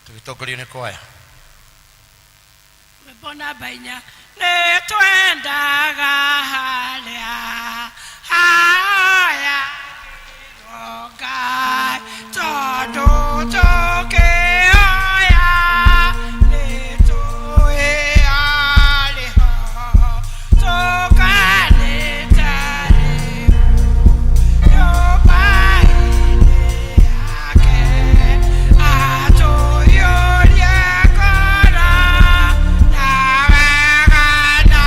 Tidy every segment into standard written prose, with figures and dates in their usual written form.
Tugitogorio ni kwaya. Mbona bainya ne twendaga halia haya roga todo toke haya ne toe ale ho toka ne tare yo bai ake ato yo lia kora na na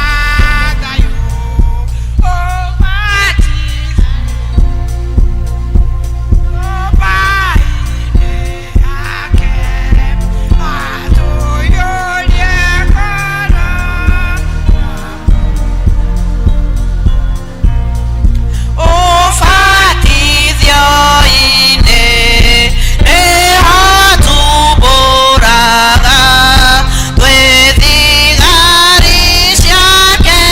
yo o mati o bai ake ato yo lia kora O fatizio ine ne hatu boraga due zigari siake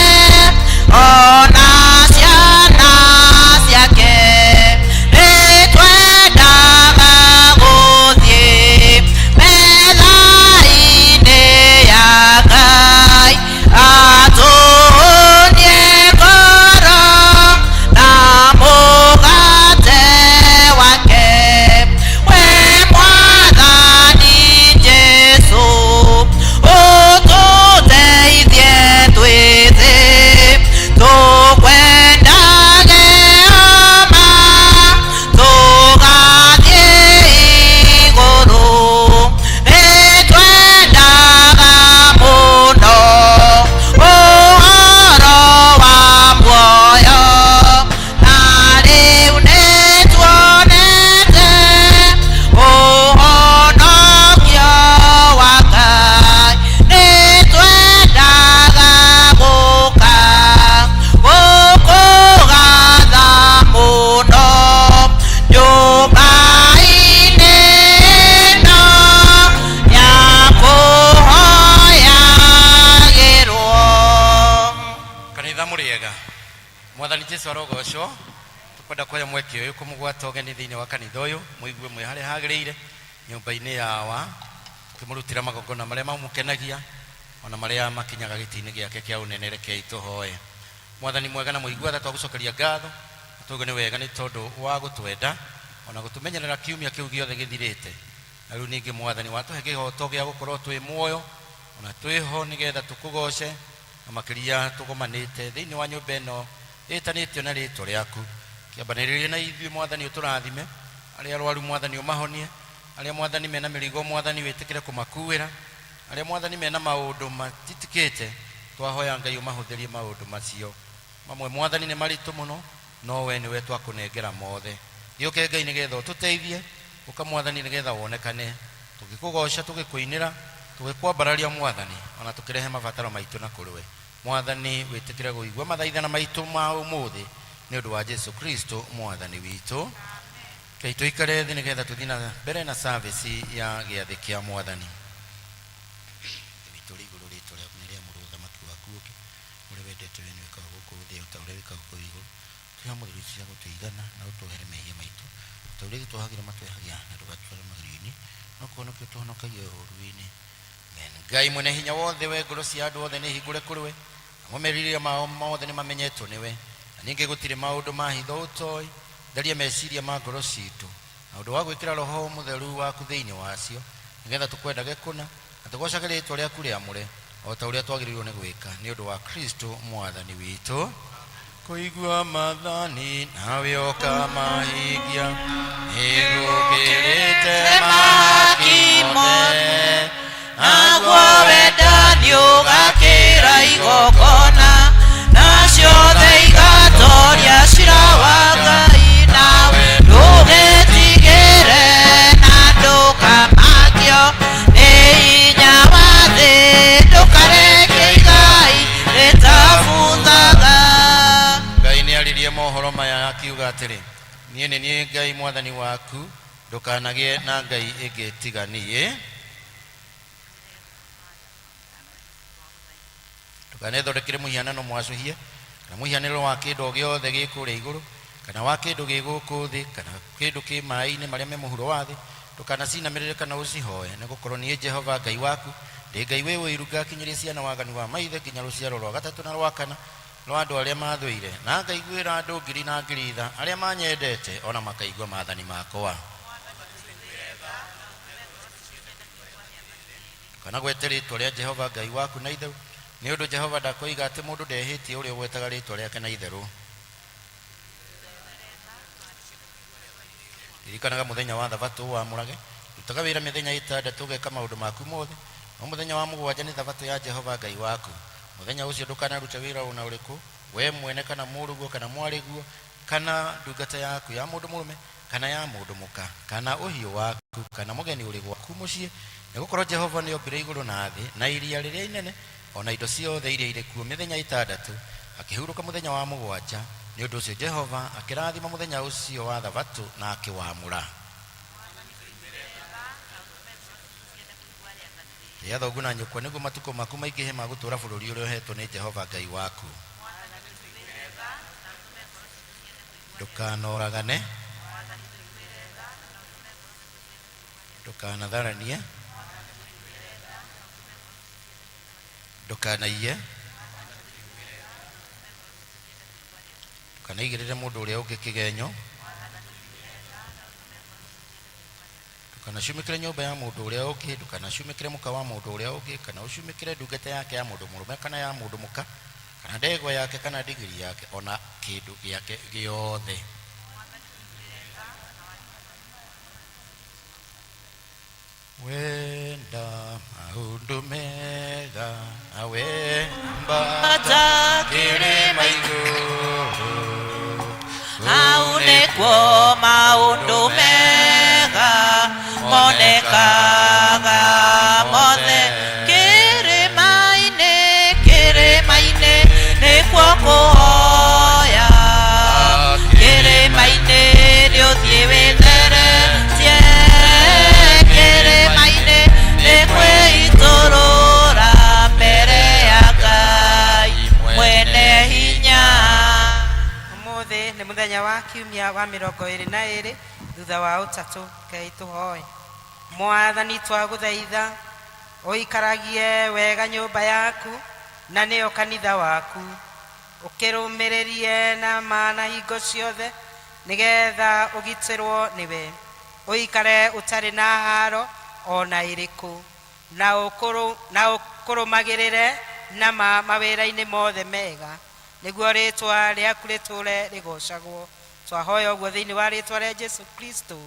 ona siake ne tue daga gozie mela ine yagai atu nye koro namugate wake we mwathani Jesu ututeithie twithi tukwendage homa tugathie iguru nitwendaga muno uhoro wa muoyo na riu nituonete uhonokio wa Ngai nitwendaga guka gukugatha muno nyumba-inĩ ĩno ya kũhoyagĩrwo. Kanitha muriega. Mwathani Jesu arogocwo. Tukwenda kwaya mweke uyu kumugwata ugeni thiini wa kanitha uyu muigue mwe hari hagirire nyumba-inĩ yawa tukimurutira magongona maria mamukenagia ona maria makinyaga giti-inĩ giake kia unene reke ituhoe. Mwathani mwega na muigua twagucokeria ngatho tugo ni wega ni tondu wa gutwenda ona gutumenyerera kiumia kiu giothe githirite na riu ningi Mwathani watuhe gihoto gia gukorwo twi muoyo ona twiho nigetha tukugoce na makiria tugomanite thiini wa nyumba ino itanitio na ritwa riaku kiambaniririe na ithuĩ Mwathani uturathime aria arwaru Mwathani umahonie aria Mwathani mena mirigo Mwathani witikire kumakuira aria Mwathani mena maundu matitikite twahoya Ngai umahuthirie maundu macio mamwe Mwathani ni maritu muno no we niwe twakunengera mothe gioke Ngai nigetha ututeithie uka Mwathani nigetha wonekane tugikugoca tugikuinira tugikwambararia Mwathani ona tukirehe mabataro maitu na kuriwe Mwathani witikire guigua mathaithana maitu ma umuthi ni undu wa Jesu Kristo Mwathani witu. Kei tuikare thi nigetha tuthii na mbere na service ya giathi kia Mwathani. Vituri iguru ritwa riaku ni ria murutha maki waku uki uri wendete we niwe kago kuthia utaure wikago kuiguru tuha muthuri cia gutuigana na utuhere mehia maitu utaure tuhagira matwehagia na tugatwara magiri-ini no kuonokio tuhonokagia uruini. Amen. Ngai mwene hinya wothe we ngoro cia andu othe ni hingure kuri we amomeriria mao mothe ni mamenyetwo ni we na ningi gutire maundu ma hitho utoi ndaria meciria ma ngoro citu na undu wa gwikira roho mutheru waku thiini wacio nigetha tukwendage kuna na tugocage ritwa riaku riamure o ta uria twagirirwo ni gwika ni undu wa Kristo Mwathani witu. Kuigua mathani nawe ukamahingia nigukirite mahaki mothe naguo wendani ugakira igongona na ciothe igatoria cira wa Ngai nawe ndugetigire na ndukamakio ni hinya wa thĩ ndukareke Ngai rĩtabuthaga. Ngai ni aririe mohoro maya akiuga atiri nie ni nie Ngai Mwathani waku ndukanagie na ngai ingi tiga nie tukanethondekire muhianano mwacuhie kana muhianiro wa kindu giothe gikuria iguru kana wa kindu giguku thi kana kindu ki mai-ini maria me muhuro wa thi ndukanacinamĩrĩre kana ũcihoe, nĩgũkorwo niĩ Jehova Ngai waku ndĩ Ngai wĩ ũiru ngakinyĩria ciana waganu wa maithe nginya rũciaro rwa gatatũ na rwa kana rwa andũ arĩa mathũire, na ngaiguĩra andũ ngiri na ngiri itha arĩa manyendete ona makaigua maathani makwa. Kana gwete rĩtwa rĩa Jehova Ngai waku na itherũ, nĩ ũndũ Jehova ndakoiga atĩ mũndũ ndehĩtie ũrĩa ũgwetaga rĩtwa rĩake na itherũ. Ririkanaga mũthenya wa Thabatũ wamũrage, rutaga wĩra mĩthenya ĩtandatũ ũgeka maũndũ maku mothe, no mũthenya wa mũgwanja nĩ Thabatũ ya Jehova Ngai waku. Mũthenya ũcio ndũkanarute wĩra ona ũrĩkũ, we mwene kana mũrũguo kana mwarĩguo kana ndungata yaku ya mũndũ mũrũme kana ya mũndũ mũka kana ũhiũ waku kana mũgeni ũrĩ gwaku mũciĩ, nĩgũkorwo Jehova nĩombire igũrũ na thĩ na iria rĩrĩa inene ona indo ciothe iria irĩ kuo mĩthenya ĩtandatũ, akĩhurũka mũthenya wa mũgwanja. Nĩ ũndũ ũcio Jehova akĩrathima mũthenya ũcio wa Thabatũ na akĩwamũra. Rĩa thoguo na nyũkwa nĩguo matukũ maku maingĩhe ma gũtũũra bũrũri ũrĩa ũhetwo nĩ Jehova Ngai waku. Ndũkanoragane, ndũkanatharanie, ndũkanaiye, ndũkanaigĩrĩre mũndũ ũrĩa ũngĩ kĩgenyo, ndũkanacumĩkĩre nyũmba ya mũndũ ũrĩa ũngĩ, ndũkanacumĩkĩre mũka wa mũndũ ũrĩa ũngĩ, kana ũcumĩkĩre ndungata yake ya mũndũ mũrũme kana ya mũndũ mũka kana ndegwa yake kana ndigiri yake ona kĩndũ gĩake gĩothe. Wenda maũndũ mega na wembata kĩrĩma igũrũ, hau nĩkuo maũndũ mega monekaga mothe. Kĩrĩma-inĩ, kĩrĩma-inĩ nĩkuo kũhoya, kĩrĩma-inĩ nĩũthiĩ wĩtheretie, kĩrĩma-inĩ nĩkwĩitũrũra mbere ya Ngai mwene hinya. Ũmũthĩ nĩ mũthenya wa kiumia wa 22 thutha wa ũtatũ. Ngai tũhoe. Mwathani twagũthaitha ũikaragie wega nyũmba yaku na nĩyo kanitha waku, ũkĩrũmĩrĩrie na mana hingo ciothe nĩgetha ũgitĩrwo nĩwe, ũikare ũtarĩ na haro ona ĩrĩkũ, na ũkũrũmagĩrĩre na mawĩra-inĩ mothe mega, nĩguo rĩtwa rĩaku rĩtũũre rĩgocagwo. Twahoya ũguo thĩinĩ wa rĩtwa rĩa Jesu Kristo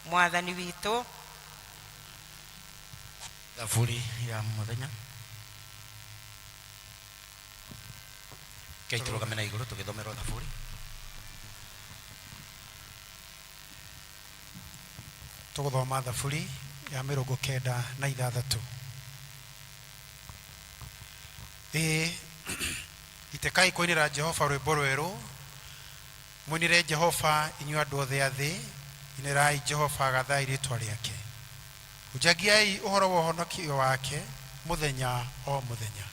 mwathani witũ. Thaburi ya mũthenya. Kei tũrũgame na igũrũ tũgĩthomerwo thaburi. Tũgũthoma thaburi ya 96. Itekai kũinĩra Jehova rwĩmbo rwerũ, mũinĩre Jehova inyuĩ andũ othe a thĩ, inĩrai Jehova gathai rĩtwa rĩake. Ujagiai ũhoro wa ũhonokio wake mũthenya o mũthenya.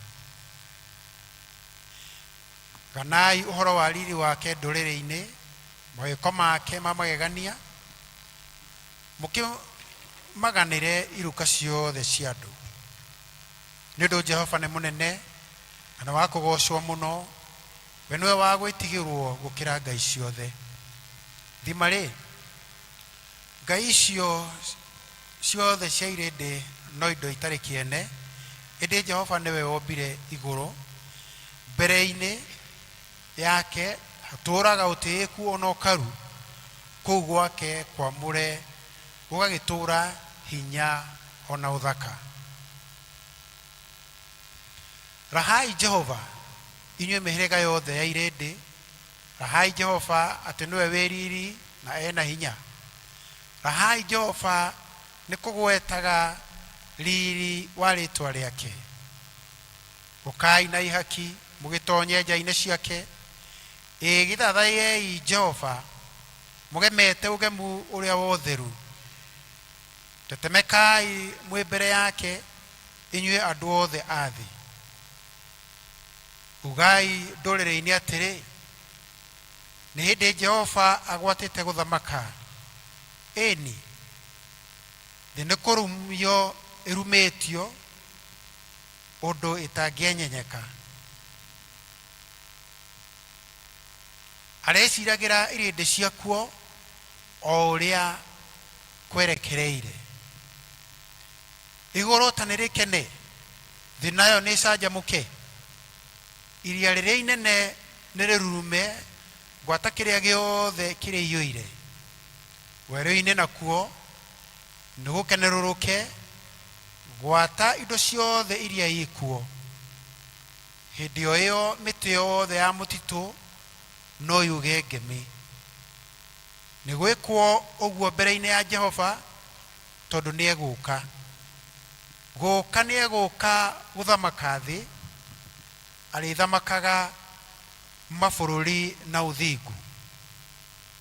Ganai ũhoro wa riri wake ndũrĩrĩ-inĩ, mawĩko make ma magegania, mũkĩmaganĩre iruka ciothe cia andũ. Nĩ ũndũ Jehova nĩ mũnene na wa kũgocwo mũno, we nĩwe wa gwĩtigĩrwo gũkĩra ngai ciothe. Thimarĩ, ngai icio ciothe cia irĩndĩ no indo itarĩ kĩene, ĩndĩ Jehova nĩwe wombire igũrũ, mbere-inĩ yake hatũũraga ũtĩĩku ona ũkaru, kũu gwake kwamũre gũgagĩtũũra hinya ona ũthaka. Rahai Jehova inyuĩ mĩhĩrĩga yothe ya irĩndĩ, rahai Jehova atĩ nĩwe wĩ riri na ena hinya. Rahai Jehova nĩ kũgwetaga riri wa rĩtwa rĩake. Ũkai na ihaki mũgĩtonye nja-inĩ ciake, gĩthathaiei Jehova mũgemete ũgemu ũrĩa wa ũtheru. Tetemekai mwĩ mbere yake inyuĩ andũ othe a thĩ. Ugai ndũrĩrĩ-inĩ atĩrĩ, nĩ hĩndĩ Jehova agwatĩte gũthamaka. Ĩni nĩ kũrumio ĩrumĩtio ũndũ ĩtangĩenyenyeka. Areciragĩra irĩndĩ ciakuo o ũrĩa kwerekereire. Igũrũ ta nĩ rĩkene, thĩ nayo nĩ canjamũke. Iria rĩrĩa inene nĩ rĩrurume, gwata kĩrĩa gĩothe kĩrĩ iyũire. Werũ-inĩ nakuo nĩ gũkenerũrũke, gwata indo ciothe iria ikuo. Hĩndĩ o ĩyo mĩtĩ yothe ya mũtitũ no yuge ngemi. Nĩ gwĩkwo ũguo mbere-inĩ ya Jehova, tondũ nĩ egũka. Gũka nĩ egũka gũthamaka thĩ, arĩthamakaga mabũrũri na ũthingu,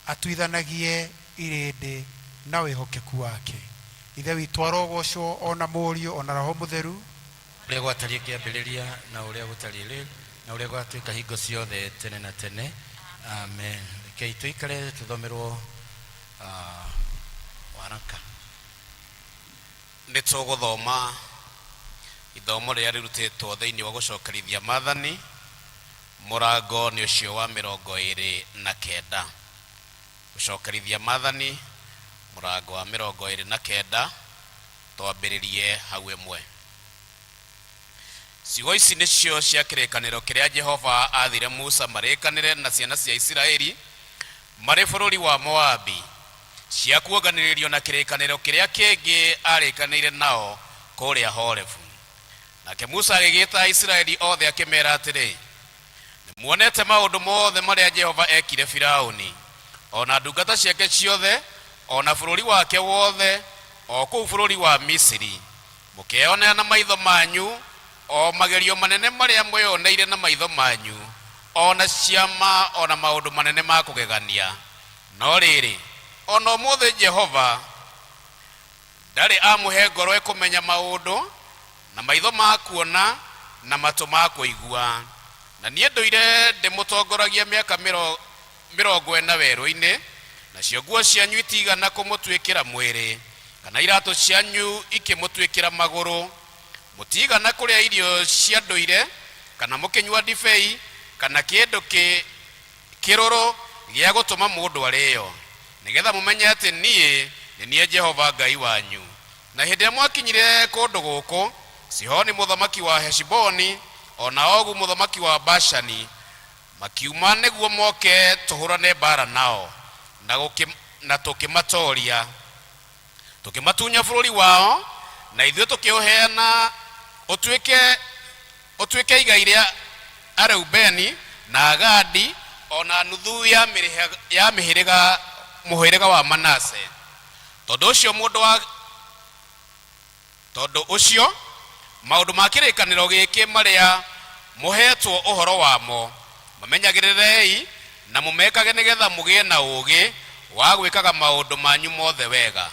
atuithanagie irĩndĩ na wĩhokeku wake. Ithe witũ arogocwo ona Mũriũ ona Roho Mũtheru, ũrĩa gwatariĩ kĩambĩrĩria na ũrĩa gũtariĩ rĩu na ũrĩa gwatuĩka hingo ciothe tene na tene. Amen. Rekei tũikare tũthomerwo waraka. Nĩ tũgũthoma ithomo rĩrĩa rĩrutĩtwo thĩinĩ wa gũcokerithia Maathani, mũrango nĩ ũcio wa 29. Gũcokerithia Maathani mũrango wa 29, twambĩrĩrie hau ĩmwe. Ciugo ici nĩcio cia kĩrĩkanĩro kĩrĩa Jehova athire Musa marĩkanĩre na ciana cia Isiraeli marĩ bũrũri wa Moabi, cia kuonganĩrĩrio na kĩrĩkanĩro kĩrĩa kĩngĩ arĩkanĩire nao kũrĩa Horebu. Nake Musa agĩgĩta Isiraeli othe akĩmera atĩrĩ, nĩmuonete maũndũ mothe marĩa Jehova ekire Firaũni, ona ndungata ciake ciothe, ona bũrũri wake wothe, o kũu bũrũri wa Misiri. Mũkeonera na maitho manyu o magerio manene marĩa mwĩoneire na maitho manyu, ona ciama, ona maũndũ manene ma kũgegania. No rĩrĩ, ona ũmũthĩ Jehova ndarĩ amũhe ngoro ĩkũmenya maũndũ, na maitho ma kuona na matũ ma kũigua. Na niĩ ndũire ndĩmũtongoragia mĩaka 40 werũ-inĩ, nacio nguo cianyu itigana kũmũtuĩkĩra mwĩrĩ, kana iratũ cianyu ikĩmũtuĩkĩra magũrũ. Mũtigana kũrĩa irio cia ndũire, kana mũkĩnyua ndibei, kana kĩndũ kĩrũrũ gĩa gũtũma mũndũ arĩo, nĩgetha mũmenye atĩ niĩ Jehova Ngai wanyu. Na hĩndĩ ĩrĩa mwakinyire kũndũ gũkũ, Sihoni mũthamaki wa Heshiboni, ona Ogu mũthamaki wa Bashani, makiuma nĩguo moke tũhũrane mbara nao, na tũkĩmatoria, tũkĩmatunya bũrũri wao, na ithuĩ tũkĩũheana ũtuĩke igai rĩa Areubeni na Agadi, ona nuthu ya mũhĩrĩga wa Manase. Tondũ ũcio maũndũ ma kĩrĩkanĩro gĩkĩ marĩa mũhetwo ũhoro wamo mamenyagĩrĩrei na mũmekage nĩgetha mũgĩe na ũũgĩ wa gwĩkaga maũndũ manyu mothe wega.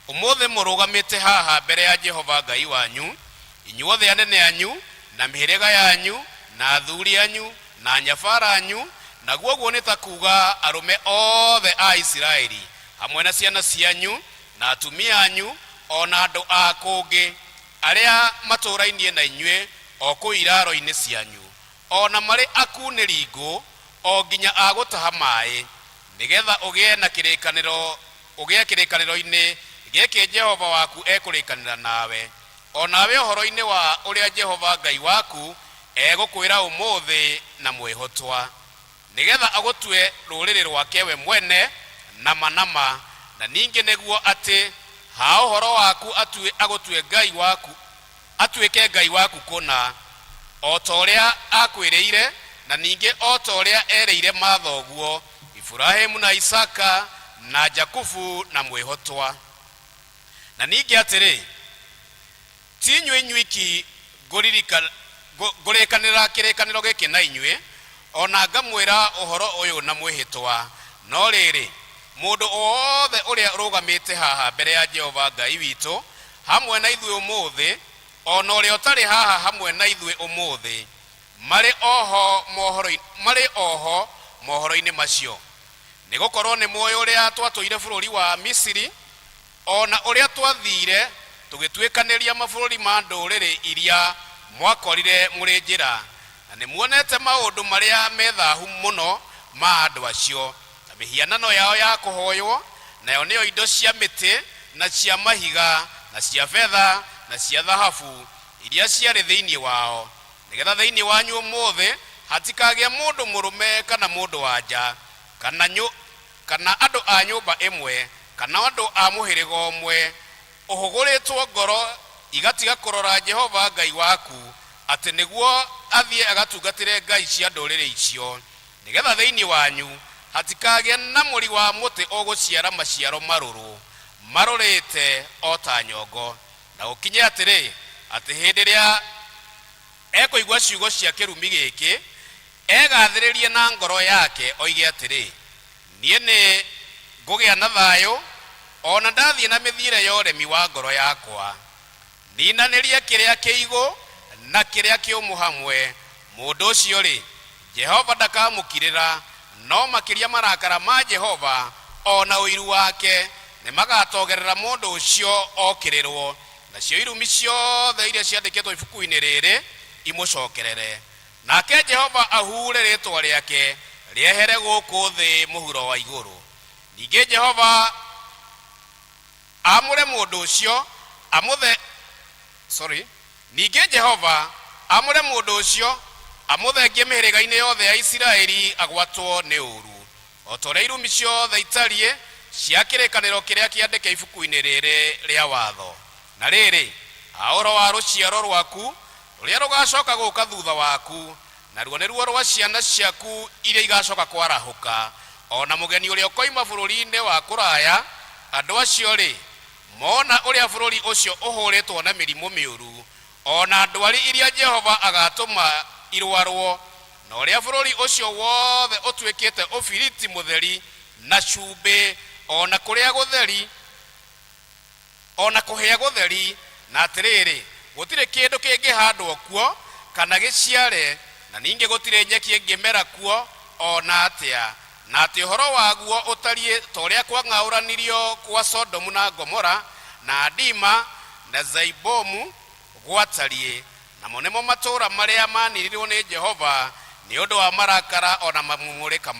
Ũmũthĩ mũrũgamĩte haha mbere ya Jehova Ngai wanyu, inyuothe anene anyu na mĩhĩrĩga yanyu na athuri anyu na nyabara anyu, na guoguo nĩ ta kuuga arũme othe a Isiraeli, hamwe na ciana cianyu na atumia anyu, ona andũ a kũngĩ arĩa matũrainie na inyuĩ o kũu iraro-inĩ cianyu, ona marĩ akunĩri ngũ o nginya a gũtaha maĩ, nĩgetha ũgĩe kĩrĩkanĩro-inĩ gĩkĩ Jehova waku ekũrĩkanĩra nawe. Onawe ũhoro-inĩ wa ũrĩa Jehova Ngai waku egũkwĩra ũmũthĩ na mwĩhotwa, nĩgetha agũtue rũrĩrĩ rwake we mwene nama, na ningĩ nĩguo atĩ ha ũhoro waku agũtue Ngai waku, atuĩke Ngai waku kũna, o ta ũrĩa akwĩrĩire, na ningĩ o ta ũrĩa ereire mathoguo Ibrahimu na Isaka na Jakubu na mwĩhotwa. Na ningĩ atĩrĩ, ti inyuĩ inyuiki ngũrĩkanĩra kĩrĩkanĩro gĩkĩ na inyuĩ, ona ngamwĩra ũhoro ũyũ na mwĩhĩtwa. No rĩrĩ, mũndũ wothe ũrĩa ũrũgamĩte haha mbere ya Jehova Ngai witũ hamwe na ithuĩ ũmũthĩ, ona ũrĩa ũtarĩ haha hamwe na ithuĩ ũmũthĩ, marĩ oho mohoro-inĩ macio. Nĩgũkorwo nĩ muoyo ũrĩa twatũire bũrũri wa Misiri, ona uria twathire tugituikaniria mabũrũri ma ndũrĩrĩ iria mwakorire mũrĩ njĩra, na nĩ muonete maũndũ marĩa methahu mũno ma andũ acio, ta mĩhianano yao ya kũhoywo, nayo nĩyo indo cia mĩtĩ na cia mahiga na cia betha na cia thahabu iria ciarĩ thĩinĩ wao, nĩgetha thĩinĩ wanyu ũmũthĩ hatikagĩa mũndũ mũrũme kana mũndũ wanja kana andũ a nyũmba ĩmwe kana andũ a mũhĩrĩga ũmwe ũhũgũrĩtwo ngoro igatiga kũrora Jehova Ngai waku, atĩ nĩguo athiĩ agatungatĩre ngai cia ndũrĩrĩ icio, nĩgetha thĩinĩ wanyu hatikagĩa na mũri wa mũtĩ ũgũciara maciaro marũrũ marũrĩte o ta nyongo, na gũkinye atĩrĩ atĩ hĩndĩ ĩrĩa ekũigua ciugo cia kĩrumi gĩkĩ egathĩrĩrie na ngoro yake oige atĩrĩ, niĩ nĩ ngũgĩa na thayũ ona ndathiĩ na mĩthiĩre ya ũremi wa ngoro yakwa, ninanĩria kĩrĩa kĩigũ na kĩrĩa kĩũmũ hamwe, mũndũ ũcio rĩ Jehova ndakamũkirĩra, no makĩria marakara ma Jehova ona ũiru wake nĩ magatogerera mũndũ ũcio okĩrĩrwo, nacio irumi ciothe iria ciandĩkĩtwo ibuku-inĩ rĩrĩ imũcokerere, nake Jehova ahure rĩtwa rĩake rĩehere gũkũ thĩ mũhuro wa igũrũ. Ningĩ Jehova amũre mũndũ ũcio amũthengie mĩhĩrĩga-inĩ yothe ya Isiraeli agwatwo nĩ ũru, o ta ũrĩa irumi ciothe itariĩ cia kĩrĩkanĩro kĩrĩa kĩandĩke ibuku-inĩ rĩrĩ rĩa watho. Na rĩrĩ ũhoro wa rũciaro rwaku rũrĩa rũgacoka gũka thutha waku, naruo nĩruo rwa ciana ciaku iria igacoka kwarahũka, ona mũgeni ũrĩa ũkoima bũrũri-inĩ wa kũraya, andũ acio rĩ mona ũrĩa bũrũri ũcio ũhũrĩtwo na mĩrimũ mĩũru, ona ndwari iria Jehova agatũma irwarwo, na ũrĩa bũrũri ũcio wothe ũtuĩkĩte ũbiriti mũtheri na cumbĩ, ona kũrĩa gũtheri ona kũhĩa gũtheri, na atĩrĩrĩ gũtirĩ kĩndũ kĩngĩhandwo kuo kana gĩciare, na ningĩ gũtirĩ nyeki ĩngĩmera kuo ona atĩa, na atĩ ũhoro waguo ũtariĩ ta ũrĩa kwang'aũranirio kwa Sodomu na Gomora na Adima na Zaibomu gwatariĩ, namo nĩmo matũũra marĩa manirirwo nĩ Jehova nĩ ũndũ wa marakara ona mang'ũrĩka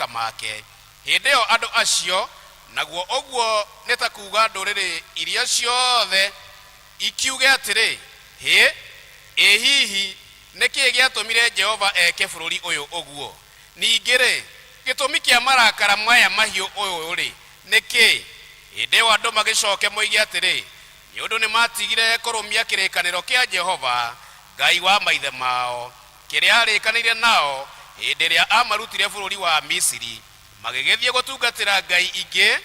make. Hĩndĩ ĩyo andũ acio, naguo ũguo nĩ ta kuuga ndũrĩrĩ iria ciothe ikiuge atĩrĩ, ĩ hihi nĩkĩĩ gĩatũmire Jehova eke bũrũri ũyũ ũguo? Ningĩ rĩ gĩtũmi kĩa marakara maya mahiũ ũyũ rĩ nĩkĩ? Hĩndĩ ĩyo andũ magĩcoke moige atĩrĩ, nĩ ũndũ nĩ matigire kũrũmia kĩrĩkanĩro kĩa Jehova Ngai wa maithe mao kĩrĩa arĩkanĩire nao hĩndĩ ĩrĩa amarutire bũrũri wa Misiri, magĩgĩthiĩ gũtungatĩra ngai ingĩ,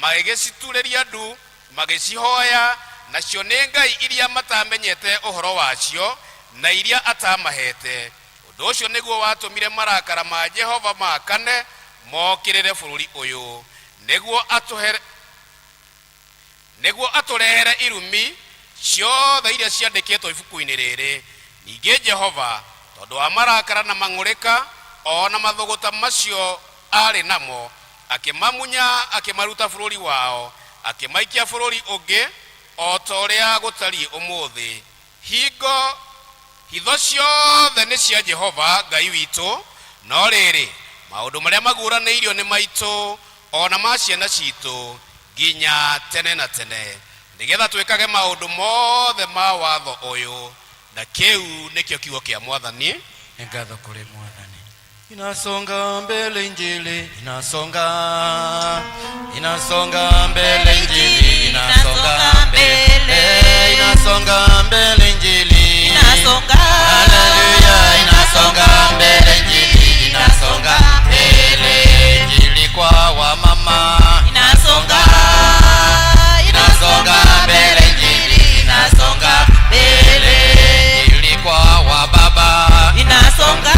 magĩgĩciturĩria ndu, magĩcihoya, nacio nĩ ngai iria matamenyete ũhoro wacio na iria atamahete. Ũndũ ũcio nĩguo watũmire marakara ma Jehova makane mokĩrĩre bũrũri ũyũ, nĩguo atũrehere irumi ciothe iria ciandĩkĩtwo ibuku-inĩ rĩrĩ. Ningĩ Jehova tondũ wa marakara na mang'ũrĩka ona mathũgũta macio arĩ namo, akĩmamunya akĩmaruta bũrũri wao, akĩmaikia bũrũri ũngĩ o ta ũrĩa gũtariĩ ũmũthĩ. Hitho ciothe nĩ cia Jehova Ngai witũ, no rĩrĩ maũndũ marĩa maguũranĩirio nĩ maitũ ona ma ciana citũ nginya tene na tene, nĩgetha twĩkage maũndũ mothe ma watho ũyũ. Na kĩu nĩkĩo kiugo kĩa Mwathani. Ngatho kũrĩ Mwathani. Inasonga mbele injili, inasonga mbele injili, inasonga mbele injili, haleluya, inasonga mbele injili, inasonga mbele injili kwa wamama, inasonga mbele injili, inasonga mbele injili kwa wababa, inasonga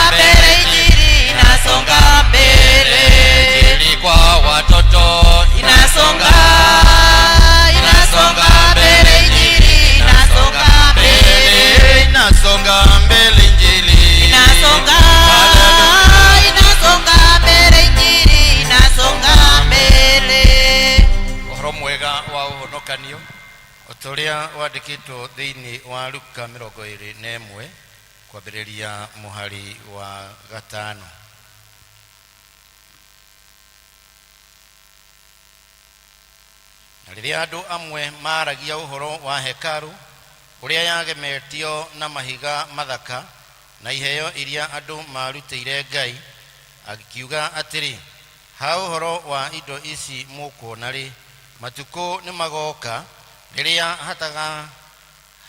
mbele injili, inasonga mbele injili kwa watoto, mwega wa uhonokanio utoria wandikitwo thiini wa Luka 21 kwambĩrĩria muhari wa 5. Na rĩrĩa andũ amwe maragia ũhoro wa hekaru ũrĩa yagemetio na mahiga mathaka na iheo iria andũ marutĩire Ngai, akiuga atĩrĩ, ha ũhoro wa indo ici mũkuona rĩ, matukũ nĩ magoka rĩrĩa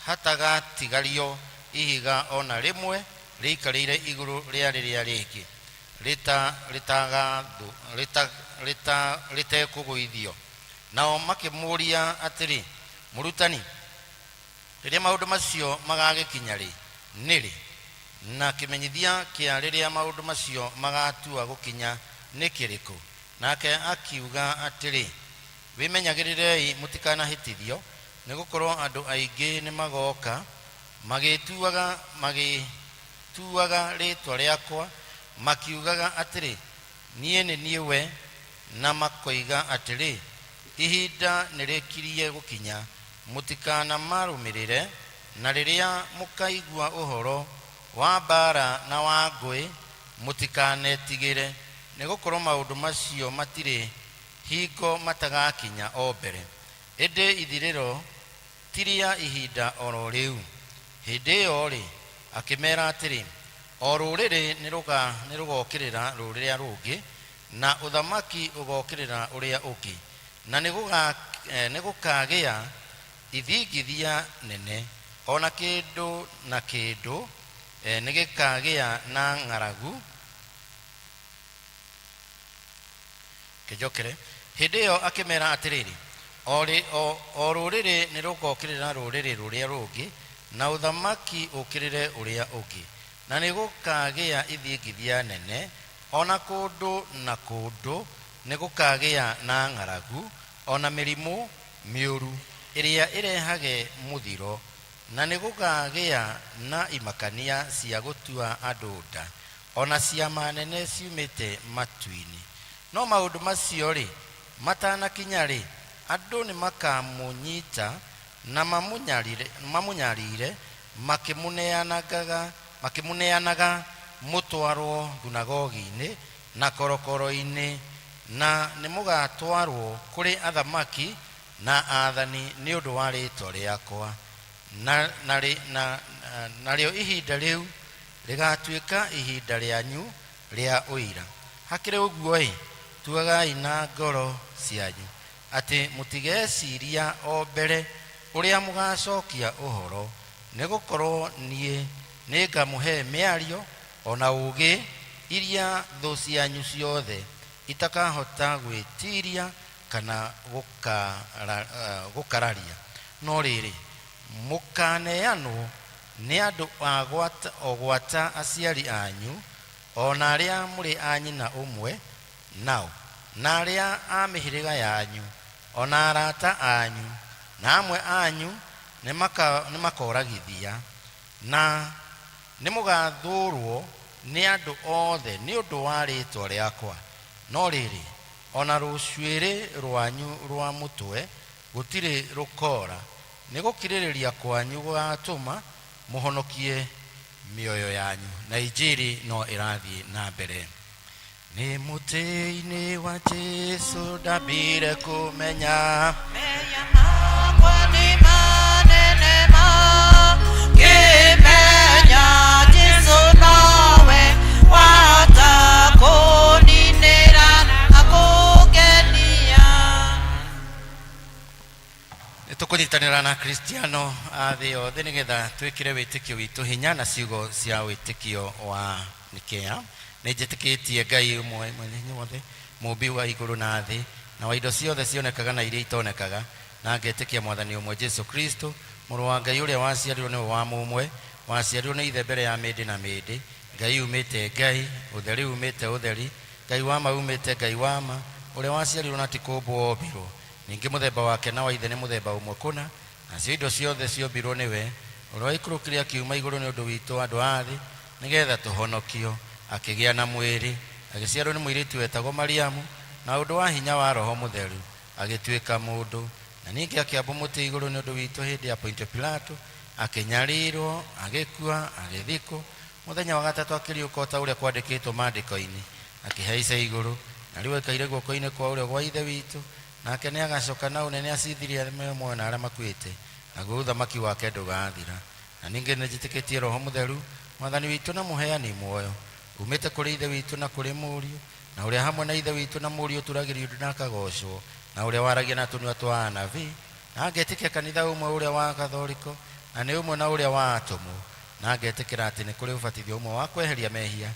hatagatigario ihiga ona rĩmwe rĩikarĩire igũrũ rĩa rĩrĩa rĩngĩ rĩtekũgũithio. Nao makĩmũria atĩrĩ, mũrutani, rĩrĩa maũndũ macio magagĩkinya rĩ, nĩrĩ? Na kĩmenyithia kĩa rĩrĩa maũndũ macio magatua gũkinya nĩ kĩrĩkũ? Nake akiuga atĩrĩ, wĩmenyagĩrĩrei mũtikanahĩtithio, nĩgũkorwo andũ aingĩ nĩ magoka magĩtuaga rĩtwa rĩakwa makiugaga atĩrĩ, niĩ nĩ niĩ we, na makoiga atĩrĩ, ihinda nĩrĩkirie gũkinya, mũtikanamarũmĩrĩre. Na rĩrĩa mũkaigua ũhoro wa mbara na wa ngũĩ, mũtikanetigĩre, nĩgũkorwo maũndũ macio matirĩ hingo matagakinya o mbere. Ĩndĩ ithirĩro ti rĩa ihinda oro rĩu. Hĩndĩ ĩyo rĩ, akĩmera atĩrĩ, o rũrĩrĩ nĩrũgokĩrĩra rũrĩrĩa rũngĩ, na ũthamaki ũgokĩrĩra ũrĩa ũngĩ, na nĩgũkagĩa ithingithia nene, ona kĩndũ na kĩndũ nĩgĩkagĩa na ng'aragu. Kĩjokere, hĩndĩ ĩyo akĩmera atĩrĩrĩ, o rũrĩrĩ nĩrũgokĩrĩra rũrĩrĩ rũrĩa rũngĩ, na ũthamaki ũkĩrĩre ũrĩa ũngĩ, na nĩgũkagĩa ithingithia nene, ona kũndũ na kũndũ nĩgũkagĩa na ng'aragu, ona mĩrimũ mĩũru ĩrĩa ĩrehage mũthiro, na nĩgũkagĩa na imakania cia gũtua andũ nda, ona ciama nene ciumĩte matu-inĩ. No maũndũ macio rĩ, matanakinya rĩ, andũ nĩ makamũnyita na mamũnyarire, makĩmũneanaga mũtwarwo thunagogi-inĩ na korokoro-inĩ, na nĩ mũgatwarwo kũrĩ athamaki na aathani nĩ ũndũ wa rĩĩtwa rĩakwa. Narĩo ihinda rĩu rĩgatuĩka ihinda rĩanyu rĩa ũira. Hakĩrĩ ũguo-ĩ, tuagai na ngoro cianyu atĩ mũtigeciria o mbere ũrĩa mũgacokia ũhoro, nĩgũkorwo niĩ nĩngamũhe mĩario ona ũũgĩ iria thũ cianyu ciothe itakahota gwĩtiria kana gũkararia. No rĩrĩ, mũkaneanwo nĩ andũ a gwata aciari anyu, ona arĩa mũrĩ a nyina ũmwe nao, na arĩa a mĩhĩrĩga yanyu, ona arata anyu, na amwe anyu nĩ makoragithia, na nĩ mũgathũrwo nĩ andũ othe nĩ ũndũ wa rĩĩtwa rĩakwa. No rĩrĩ, ona rũcuĩrĩ rwanyu rwa mũtwe gũtirĩ rũkora. Nĩ gũkirĩrĩria kwanyu gũgatũma mũhonokie mĩoyo yanyu. Na injiri no ĩrathiĩ na mbere. Nĩ mũtĩ-inĩ wa Jesũ ndambire kũmenya, Menya makwa nĩ manene makĩmenya Jesũ nowe wahota kũninĩra na kũngenia. Nĩtũkũnyitanĩra na Kristiano a thĩ yothe nĩgetha twĩkĩre wĩtĩkio witũ hinya na ciugo cia wĩtĩkio wa Nikea. Nĩnjĩtĩkĩtie Ngai ũmwe mwene wothe, mũmbi wa igũrũ na thĩ na wa indo ciothe cionekaga na iria itonekaga, na ngetĩkia Mwathani ũmwe Jesũ Kristo, mũrũ wa Ngai ũrĩa waciarirwo nĩwe wa mũmwe, waciarirwo nĩ ithe mbere ya mĩndĩ na mĩndĩ, Ngai umĩte Ngai, ũtheri umĩte ũtheri, Ngai wa ma umĩte Ngai wa ma, ũrĩa waciarirwo na ti kũmbwo ombirwo. Ningĩ mũthemba wake na wa ithe nĩ mũthemba ũmwe kũna, nacio indo ciothe ciombirwo nĩwe, ũrĩa waikũrũkire akiuma igũrũ nĩ ũndũ witũ andũ a thĩ, nĩgetha tũhonokio. Akĩgĩa na mwĩrĩ, agĩciarwo nĩ mũirĩtu wetagwo Mariamu, na ũndũ wa hinya wa Roho Mũtheru, agĩtuĩka mũndũ, na ningĩ akĩambwo mũtĩ igũrũ nĩ ũndũ witũ hĩndĩ ya Pontio Pilato, akĩnyarĩrwo, agĩkua, agĩthikwo. Mũthenya wa gatatũ akĩriũka ta ũrĩa kwandĩkĩtwo maandĩko-inĩ, akĩhaica igũrũ, na rĩu aikaire guoko-inĩ kwa ũrĩo gwa Ithe witũ, nake nĩ agacoka na ũnene acithirie arĩa muoyo na arĩa makuĩte, naguo ũthamaki wake ndũgathira. Na ningĩ nĩnjĩtĩkĩtie Roho Mũtheru, Mwathani witũ na mũheani muoyo, umĩte kũrĩ Ithe witũ na kũrĩ Mũriũ, na ũrĩa hamwe na Ithe witũ na Mũriũ turagĩrio ũndũ na akagocwo, na ũrĩa waragia na tũnua twa anabii, na ngetĩkia kanitha ũmwe ũrĩa wa Gathoriko, na nĩ ũmwe na ũrĩa wa atũmwo, na ngetĩkĩra atĩ nĩ kũrĩ ũbatithio ũmwe wa kweheria mehia.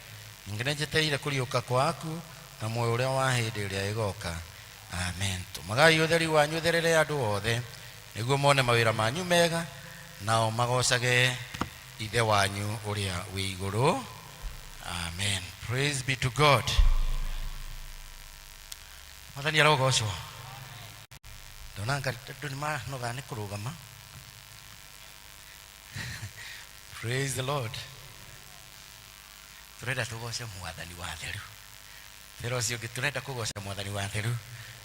Ningĩ nĩnjetereire kũriũka kwa akuũ na muoyo ũrĩa wa hĩndĩ ĩrĩa ĩgoka. Amen. Tũmagai ũtheri wanyu ũtherere andũ othe, nĩguo mone mawĩra manyu mega, nao magocage Ithe wanyu ũrĩa wĩ igũrũ. Amen. Praise be to God. Mwathani arogocwo. Ndona andũ nĩmanoga nĩ kũrũgama. Praise the Lord. Turenda tugoce Mwathani wa theru. Thero cio turenda kugoca Mwathani wa theru.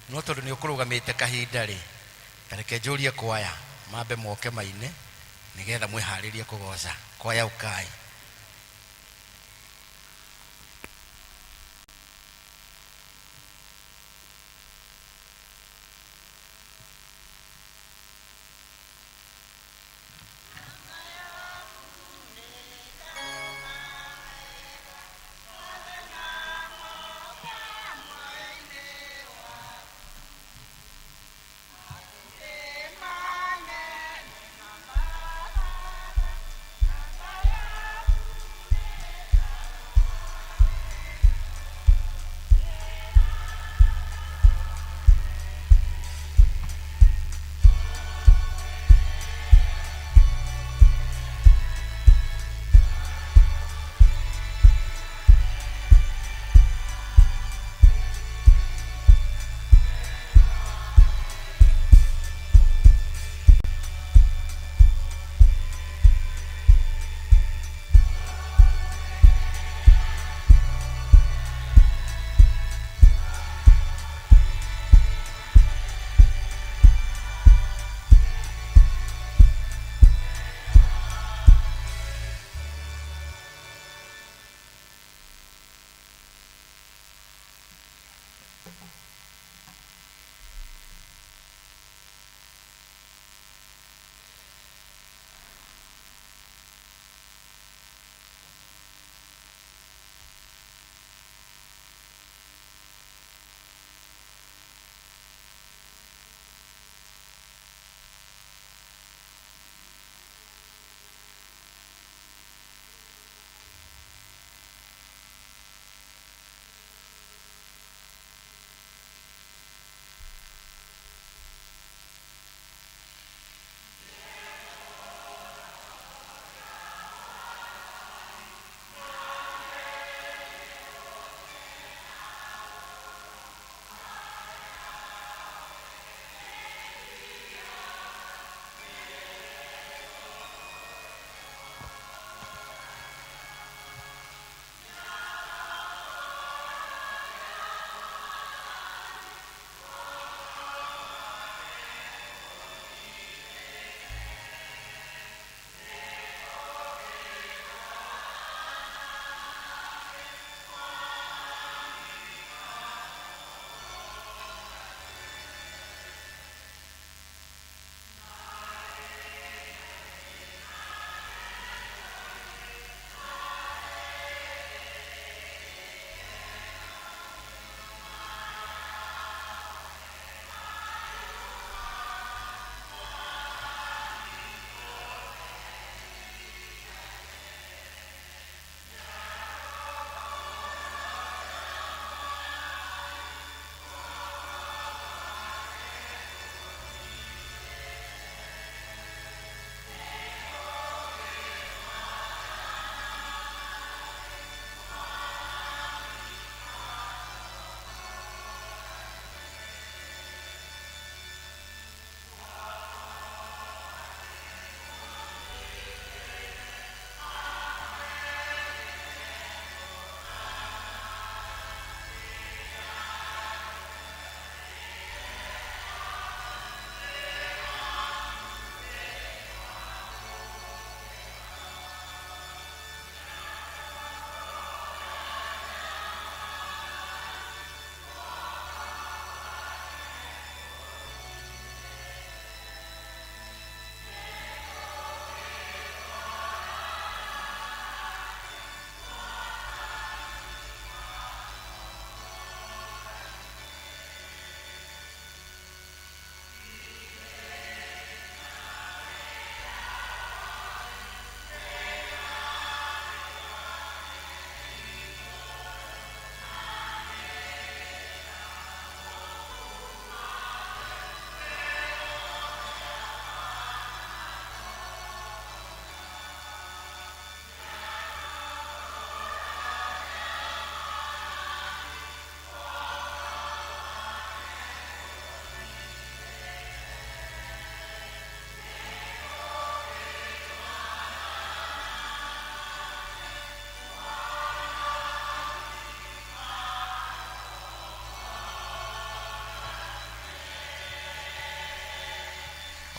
No tondu ni ukurugamite kahinda ri. Kareke njũrie kwaya mambe moke maine nigetha mwiharirie kugoca. Kwaya ukai.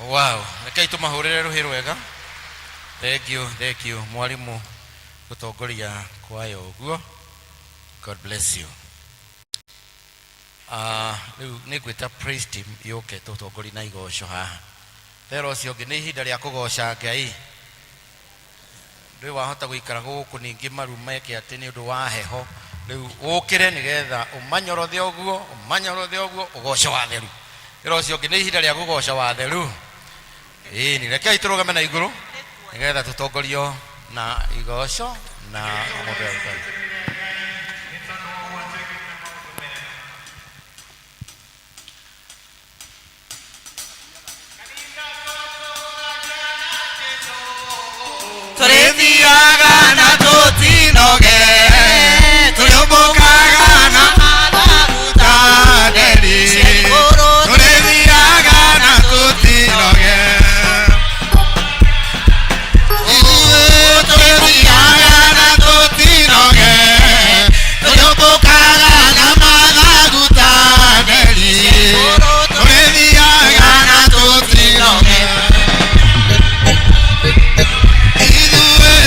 Wow, rekei tumahurire ruhi rwega. Thank you mwalimu gutongoria kwayo uguo. God bless you. Riu nigwita praise team yoke tutongori na igosho haha. Pero cio ngi ni ihinda ria kugoca Ngai. Riu wahota guikara guku ningi maru meke ati ni undu wa heho. Riu ukire nigetha umanyorothe uguo ugoco wa theru. Pero cio ngi ni ihinda ria kugoca wa theru. Ni rekei turugame na iguru nigetha tutongorio na igosho na mundu wa Ngai. Turithiaga na tutinoge tuliumbukaga na maguta nderi turithiaga na tutinoge turithiaga na tutinoge tuliumbukaga na maguta nderi turithiaga na tutinoge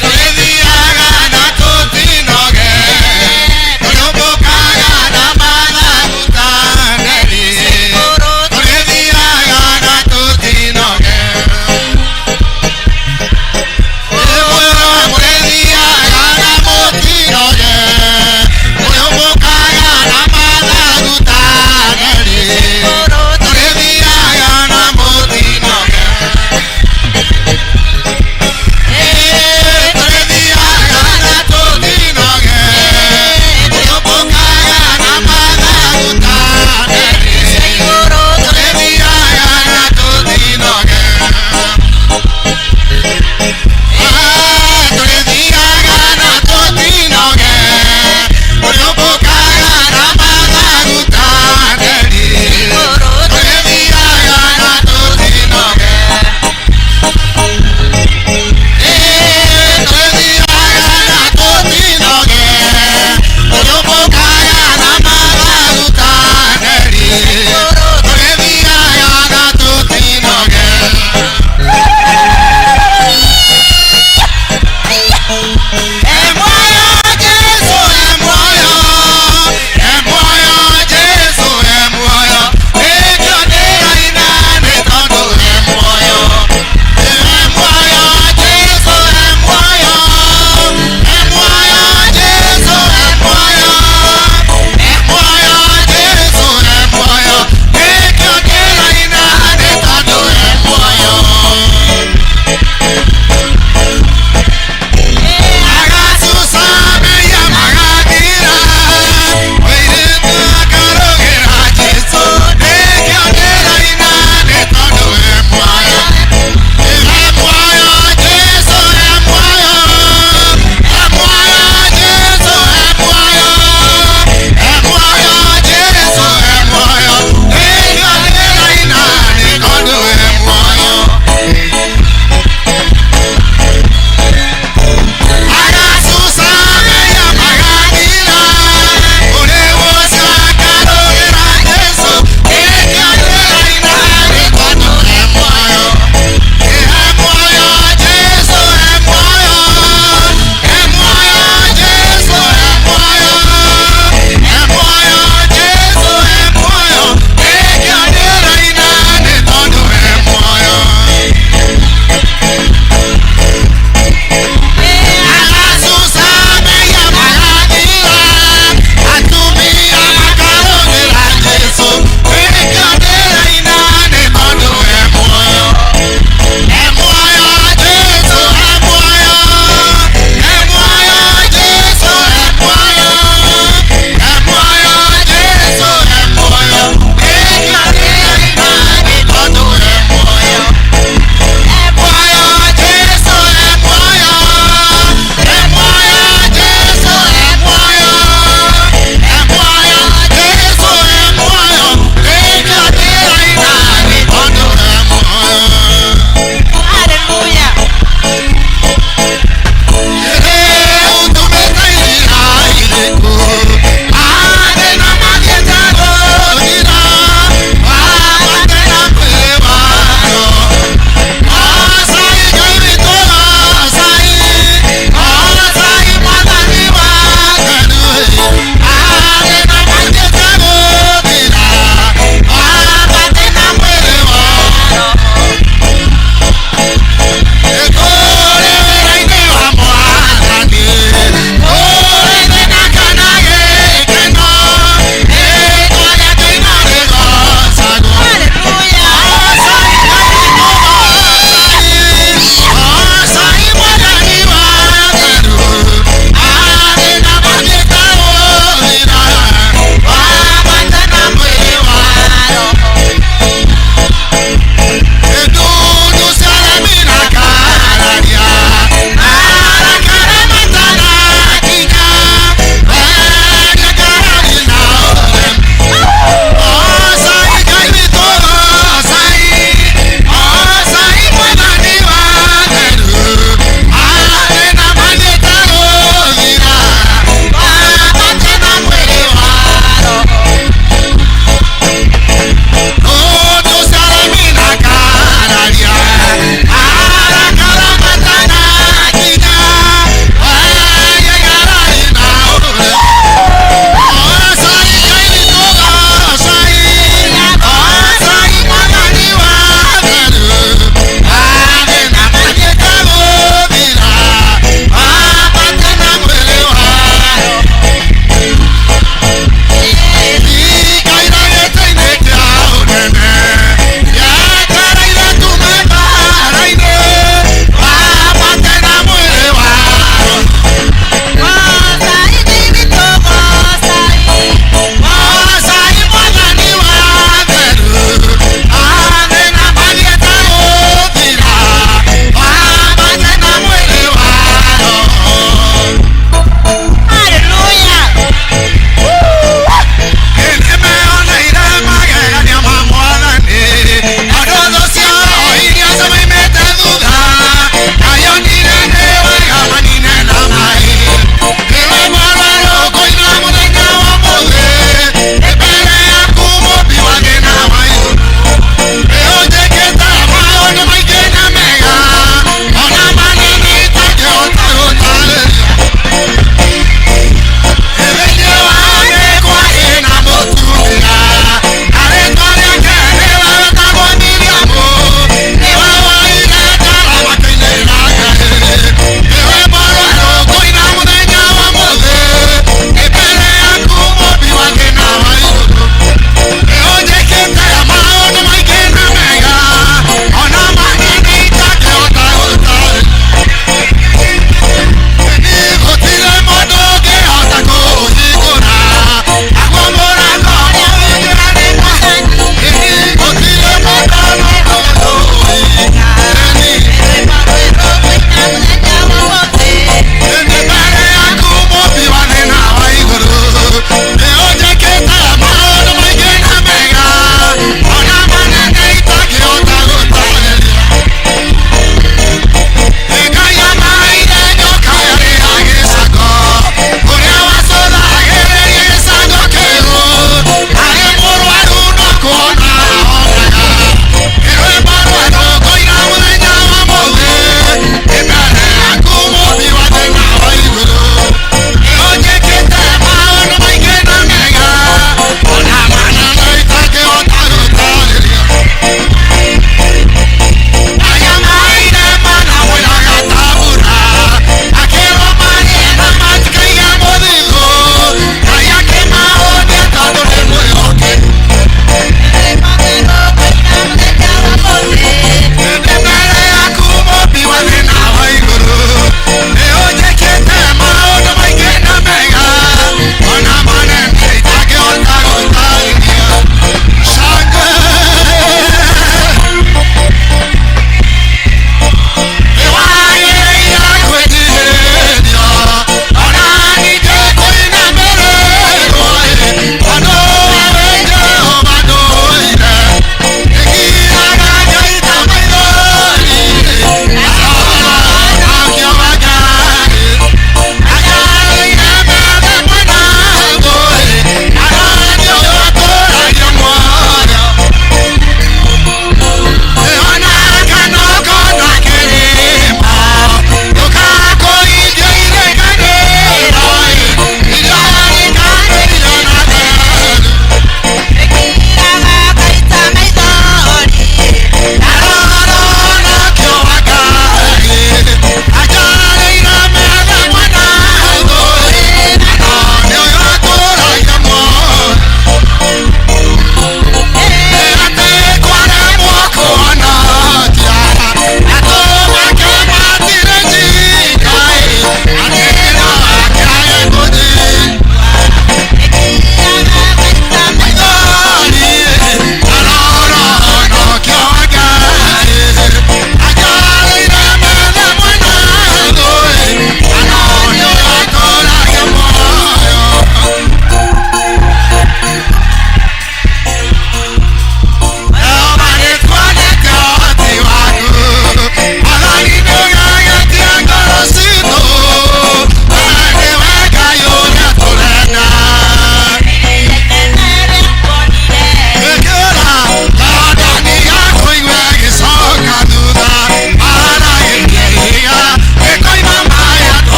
Turithiaga na tutinoge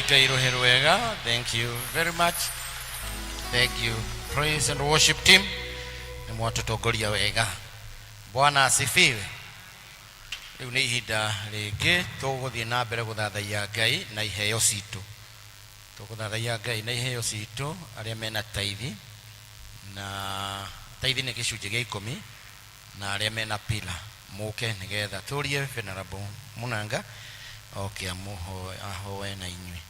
Ngai rohe rwega. Thank you very much. Thank you. Praise and worship team. Ni mwatutongoria wega. Bwana asifiwe. Riu ni ihinda ringi tuguthie na mbere guthathaia Ngai na iheo citu. Tuguthathaia Ngai na iheo citu aria mena taithi na taithi ni gicunjĩ gĩa 10 na aria mena pila muke nigetha turie Venerable Munanga oke amuho ahoe na inyui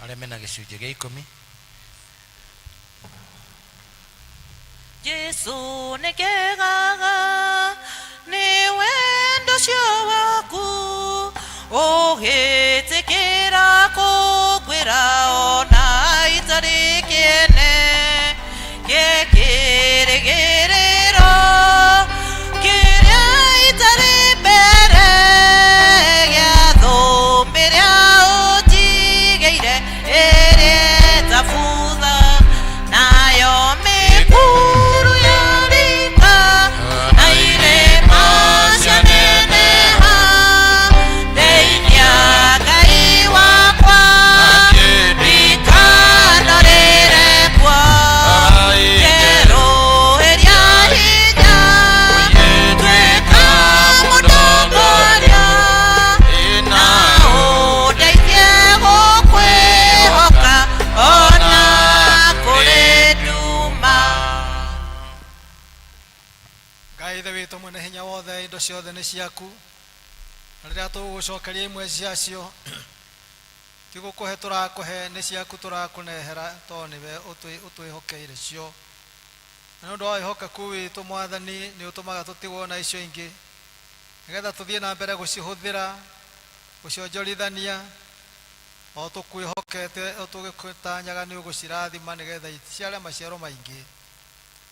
aria mena gicunjĩ gĩa 10. Yesu nekegaga ni wendo cio waku ugitikira kukwira ona itari kiene gikirigiriro kiria itari mbere giathumiria utigeire iri tabutha nayo mikuru yarika na irima cianeneha thĩinĩ Ngai wakwa rikano rĩrekwo njerũhĩria hinya tuĩka mũtongoria na ũndeithie gũkwĩhoka ona kũrĩ nduma. Ngai ithe witũ mwene hinya wothe indo ciothe nĩ ciaku na rĩrĩa tũgũcokeria imwe ciacio tigũkũhe tũrakũhe nĩ ciaku tũrakũnehera tondũ nĩwe ũtwĩhokeire cio na nĩ ũndũ wa wĩhokeku witũ Mwathani nĩ ũtũmaga tũtigwo na icio ingĩ nĩgetha tũthiĩ na mbere gũcihũthĩra gũcionjorithania o tũkwĩhokete o tũgĩtanyaga nĩ ũgũcirathima nĩgetha iciare maciaro maingĩ.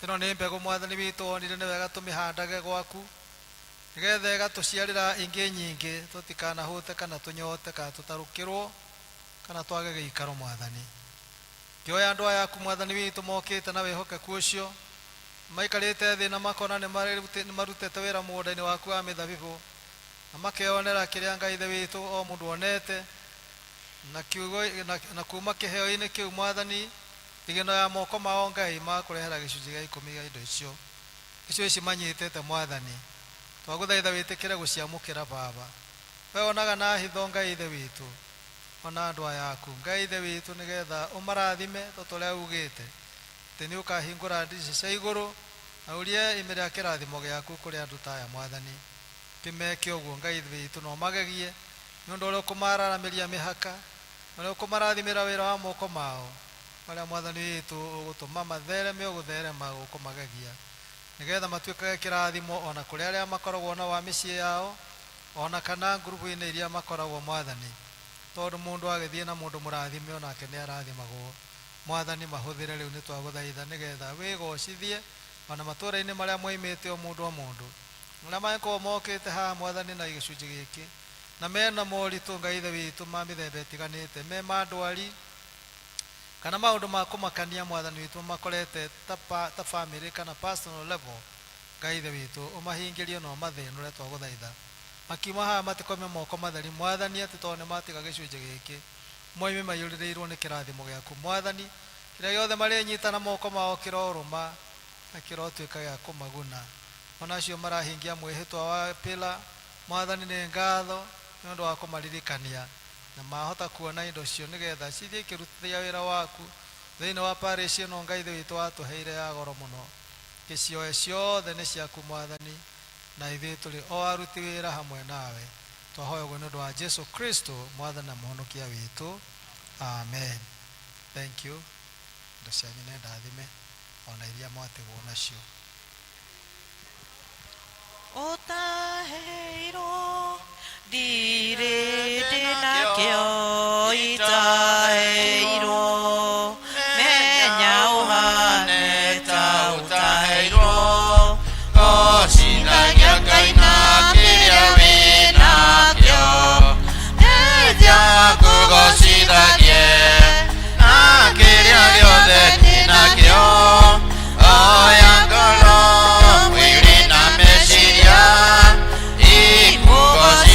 Ĩno nĩ mbegũ Mwathani witũ wonire nĩ wega tũmĩhandage gwaku nĩgetha ĩgatũciarĩra ingĩ nyingĩ tũtikanahũte kana tũnyote kana tũtarũkĩrwo kana twage gĩikaro Mwathani. Ngĩoya andũ aya aku Mwathani witũ mokĩte na wĩhokeku ũcio maikarĩte thĩ na makona nĩ marutĩte wĩra mũgũnda-inĩ waku wa mĩthabibũ na makeyonera kĩrĩa Ngai ithe witũ o mũndũ onete na kiugo na kuma kĩheo-inĩ kĩu Mwathani igeno ya moko mao Ngai makũrehera gĩcunjĩ gĩa 10 gĩa indo icio ici manyitĩte Mwathani twagũthaitha wĩtĩkĩre gũciamũkĩra Baba. We onaga na hitho Ngai ithe witũ ona andũ aya aku Ngai ithe witũ nĩgetha ũmarathime tũrĩa ugĩte atĩ nĩ ũkahingũra ndirica cia igũrũ na ũrie ime rĩa kĩrathimo gĩaku kũrĩ andũ ta aya Mwathani. Kĩmeke ũguo Ngai ithe witũ no magegie nĩ ũndũ ũrĩa ũkũmararamĩria mĩhaka ũrĩa ũkũmarathimĩra wĩra wa moko mao marĩa Mwathani witũ ũgũtũma mathereme ũgũtherema ũkũmagegia nĩgetha matuĩkage kĩrathimo ona kũrĩ arĩa makoragwo na wa mĩciĩ yao ona kana ngurubu-inĩ iria makoragwo Mwathani tondũ mũndũ agĩthiĩ na mũndũ mũrathime onake nĩ arathimagwo Mwathani. Mahũthĩre rĩu nĩ twagũthaitha nĩgetha wĩgocithie ona matũũra-inĩ marĩa moimĩte o mũndũ marĩa mangĩkorwo mokĩte haha Mwathani na gĩcunjĩ gĩkĩ na mena moritũ Ngai ithe witũ ma mĩthemba ĩtiganĩte me ma ndwari kana maũndũ ma kũmakania Mwathani witũ makorete ta family kana personal level Ngai ithe witũ ũmahingĩrie na ũmathenũre twagũthaitha makiuma haha matikome moko matheri Mwathani atĩ tondũ nĩ matiga gĩcunjĩ gĩkĩ moime maiyũrĩrĩirwo nĩ kĩrathimo gĩaku Mwathani kĩrĩa gĩothe marĩnyita na moko mao kĩrorũma na kĩrotuĩka gĩa kũmaguna ona acio marahingia mwĩhĩtwa wa pila Mwathani nĩ ngatho nĩ ũndũ wa kũmaririkania na mahota kuona indo cio nĩgetha cithiĩ kĩrutithia wĩra waku thĩinĩ wa parish ĩno Ngai ithe witũ watũheire ya goro mũno. Gĩcioe ciothe nĩ ciaku Mwathani na ithuĩ tũrĩ o aruti wĩra hamwe nawe twahoya ũguo nĩ ũndũ wa Jesu Kristo Mwathani na mũhonokia witũ, amen. Thank you. Ndo cianyu nĩ ndathime ona iria mwatigwo nacio. Utaheirwo ndirĩ ndĩnakĩo itaheirwo menya ũhane ta utaheirwo gocithagia Ngai na kĩrĩa wĩnakĩo nĩthia ngũgocithagie na kĩrĩa gĩothe ndĩnakĩo oya ngoro mwĩrĩ na meciria ikũgocithagia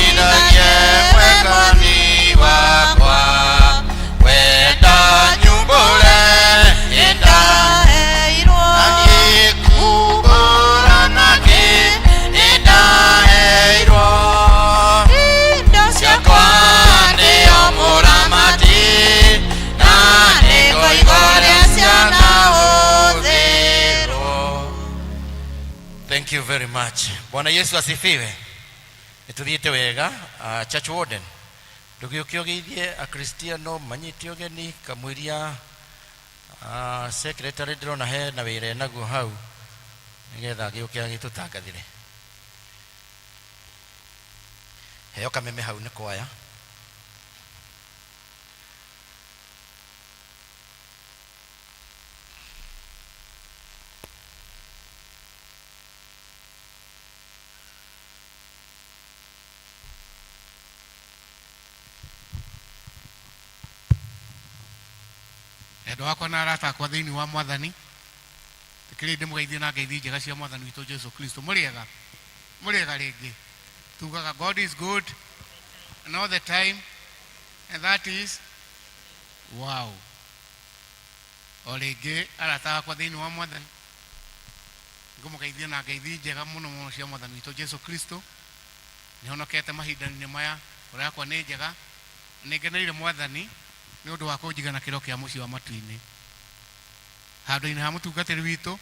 you very much. Bwana Yesu asifiwe. Nituthiite wega. Church warden, ndugĩũke ũgeithie akristiano manyite ũgeni kamwiria secretary ndĩrona he na wĩra naguo hau nĩgetha gĩũke agĩtũtangathire. Heo kameme hau nĩ kwaya. Endo wako na arata kwa thĩinĩ wa Mwathani tikĩrĩ ndĩmũgeithie na ngeithi njega cia Mwathani witũ Jesu Kristo. Mũrĩega rĩngĩ tugaga God is good and all the time, and that is wow. O rĩngĩ arata kwa thĩinĩ wa Mwathani ngũmũgeithie na ngeithi njega mũno cia Mwathani witũ Jesu Kristo. Nĩhonokete mahinda-inĩ maya ũrĩa yakwa nĩ njega, nĩngeneire Mwathani nĩ ũndũ wa kũnjiga na kĩro kĩa mũciĩ wa matu-inĩ handũ-inĩ ha mũtungatĩri witũ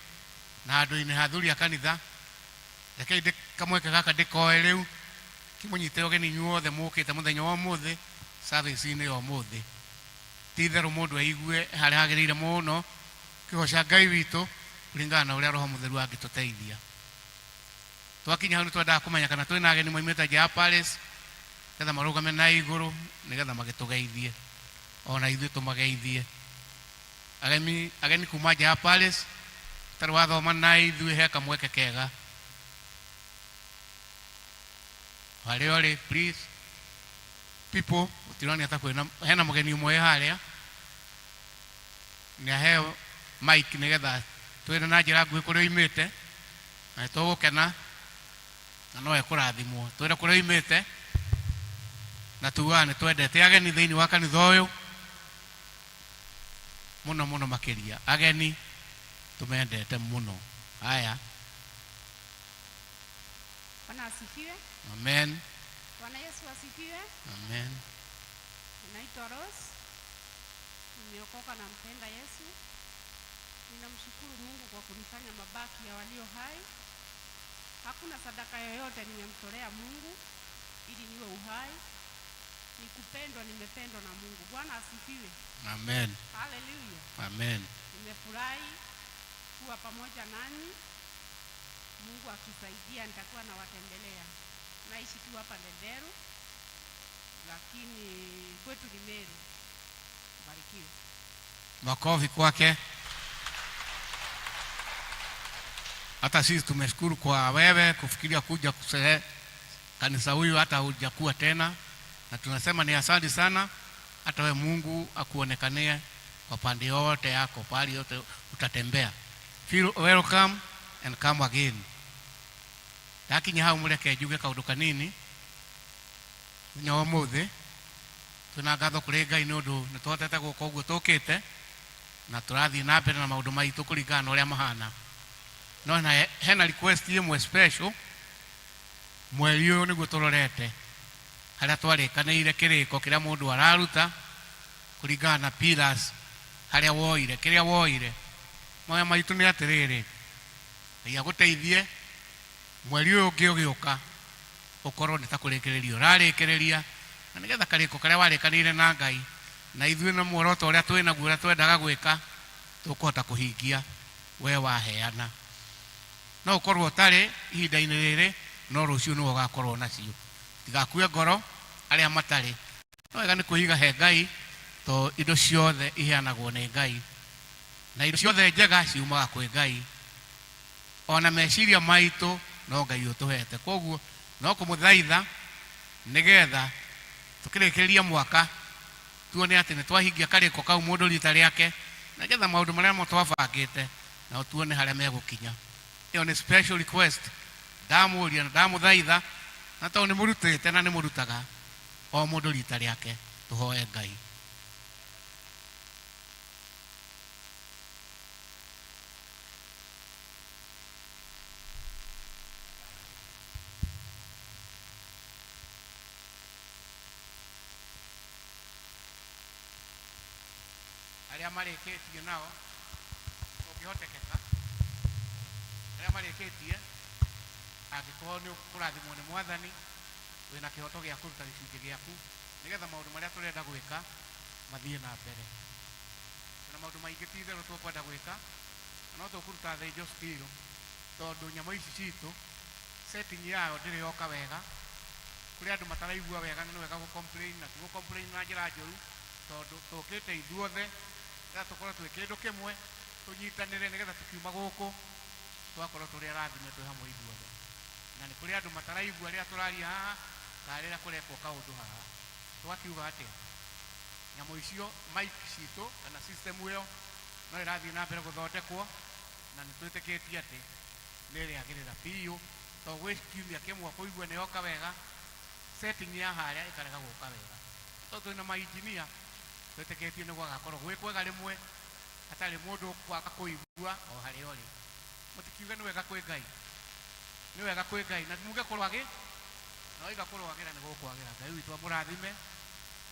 na handũ-inĩ ha athuri a kanitha. Rekei kamweke gaka ndĩkoe rĩu kĩmũnyite ũgeni inyuothe mũũkĩte mũthenya wa ũmũthĩ service-inĩ ya ũmũthĩ. Ti itherũ mũndũ aigue harĩa hagĩrĩire mũno kĩgoca Ngai witũ kũringana na ũrĩa Roho Mũtheru angĩtũteithia. Twakinya hau nĩtwendaga kũmenya kana twĩna ageni moimĩte nja ya palace nĩgetha marũgame na igũrũ nĩgetha magĩtũgeithie ona ithuĩ tũmageithie. Ageni kuma nja ya palace tarĩ wathoma na ithuĩ he kamweke kega. Harĩa ũrĩ please people ũtironi ata kwĩna hena mũgeni ũmwe harĩa nĩ aheo mic nĩgetha twĩre na njĩra nguhĩ kũrĩa oimĩte na nĩtũgũkena na no ekũrathimwo. Twĩre kũrĩa oimĩte na tugaga nĩtwendete ageni thĩinĩ wa kanitha ũyũ mũno makĩria. Ageni tumendete mũno. Haya. Bwana asifiwe. Amen. Bwana Yesu asifiwe. Amen. Naitwa Rose. Nimeokoka na mpenda Yesu. Ninamshukuru Mungu kwa kunifanya mabaki ya walio hai. Hakuna sadaka yoyote nimemtolea Mungu ili niwe uhai. Nikupendwa, nimependwa na Mungu. Bwana asifiwe. Amen. Hallelujah. Amen. Nimefurahi kuwa pamoja nanyi. Mungu akisaidia nitakuwa nawatembelea. Naishi tu hapa Ndenderu lakini kwetu ni Meru. Barikiwe. Makofi kwake. Hata sisi tumeshukuru kwa wewe kufikiria kuja kusere kanisa huyu hata hujakuwa tena, na tunasema ni asante sana. Hata wewe Mungu akuonekanie kwa pande yote yako, pale yote utatembea. Feel welcome and come again. Lakini hao mureke juge kaundu kanini nyawa muthe tunagatho kuri Ngai nĩ ũndũ nĩtũhotete gũka ũguo tũkĩte na tũrathiĩ na mbere na maũndũ maitũ kũringana na ũrĩa mahana. No na hena request ĩmwe special mweri ũyũ nĩguo tũrorete harĩa twarĩkanĩire kĩrĩko kĩrĩa mũndũ araruta kũringana na pillars harĩa woire kĩrĩa woire. Moya maitũ nĩ atĩrĩrĩ, Ngai agũteithie mweri ũyũ ũngĩ ũgĩũka ũkorwo nĩ ta kũrĩkĩrĩria ũrarĩkĩrĩria, na nĩgetha karĩko karĩa warĩkanĩire na Ngai na ithuĩ na muoroto ũrĩa twĩ naguo ũrĩa twendaga gwĩka tũkũhota kũhingia we waheana. No ũkorwo ũtarĩ ihinda-inĩ rĩrĩ, no rũciũ nĩwe ũgakorwo nacio. Tigakue ngoro arĩa matarĩ. No wega nĩ kwĩiga he Ngai, to indo ciothe iheanagwo nĩ Ngai na indo ciothe njega ciumaga kwĩ Ngai. Ona meciria maitũ no Ngai ũtũhete. Koguo no kũmũthaitha nĩgetha tũkĩrĩkĩrĩria mwaka tuone atĩ nĩtwahingia karĩko kau mũndũ rita rĩake, na nĩgetha maũndũ marĩa twabangĩte na tuone harĩa megũkinya. Ĩyo nĩ special request ndamũria na ndamũthaitha, na tondũ nĩmũrutĩte na nĩmũrutaga o mũndũ rita rĩake, tũhoe Ngai. Arĩa marĩkĩtie nao ũngĩhotekeka, arĩa marĩkĩtie angĩkorwo nĩ ũkũrathimwo nĩ Mwathani wĩna kĩhoto gĩa kũruta gĩcunjĩ gĩaku nĩgetha maũndũ marĩa tũrenda gwĩka mathiĩ na mbere. Na maũndũ maingĩ ti itherũ tũkwenda gwĩka no tũkũruta thĩnjo still tondũ nyamũ ici citũ setting yao ndĩrĩ yoka wega. Kũrĩ andũ mataraigua wega nĩ wega gũ-complain na tigũ complain na njĩra njũru tondũ tũkĩte ithuothe rĩrĩa tũkorwo twĩ kĩndũ kĩmwe tũnyitanĩre nĩgetha tũkiuma gũkũ twakorwo tũrĩ arathime twĩ hamwe ithuothe. Na nĩ kũrĩ andũ mataraigua rĩrĩa tũraria haha kana rĩrĩa kũrekwo kaũndũ haha. Twakiuga atĩa nyamũ icio mic citũ kana system ĩyo no ĩrathiĩ na mbere gũthondekwo na nĩ twĩtĩkĩtie atĩ nĩ ĩrĩagĩrĩra biũ tondũ gwĩ kiumia kĩmwe kũigua nĩ yoka wega setting ya harĩa ĩkarega gũka wega. Tondũ twĩna mainjinia twĩtĩkĩtie nĩ gwagakorwo gwĩ kwega rĩmwe hatarĩ mũndũ kwaga kũigua o harĩa ũrĩ. Mũtikiuge nĩ wega kwĩ Ngai, nĩ wega kwĩ Ngai na muge kũrwagĩ no igakorwagĩra nĩ gũkwagĩra. Ngai witũ amũrathime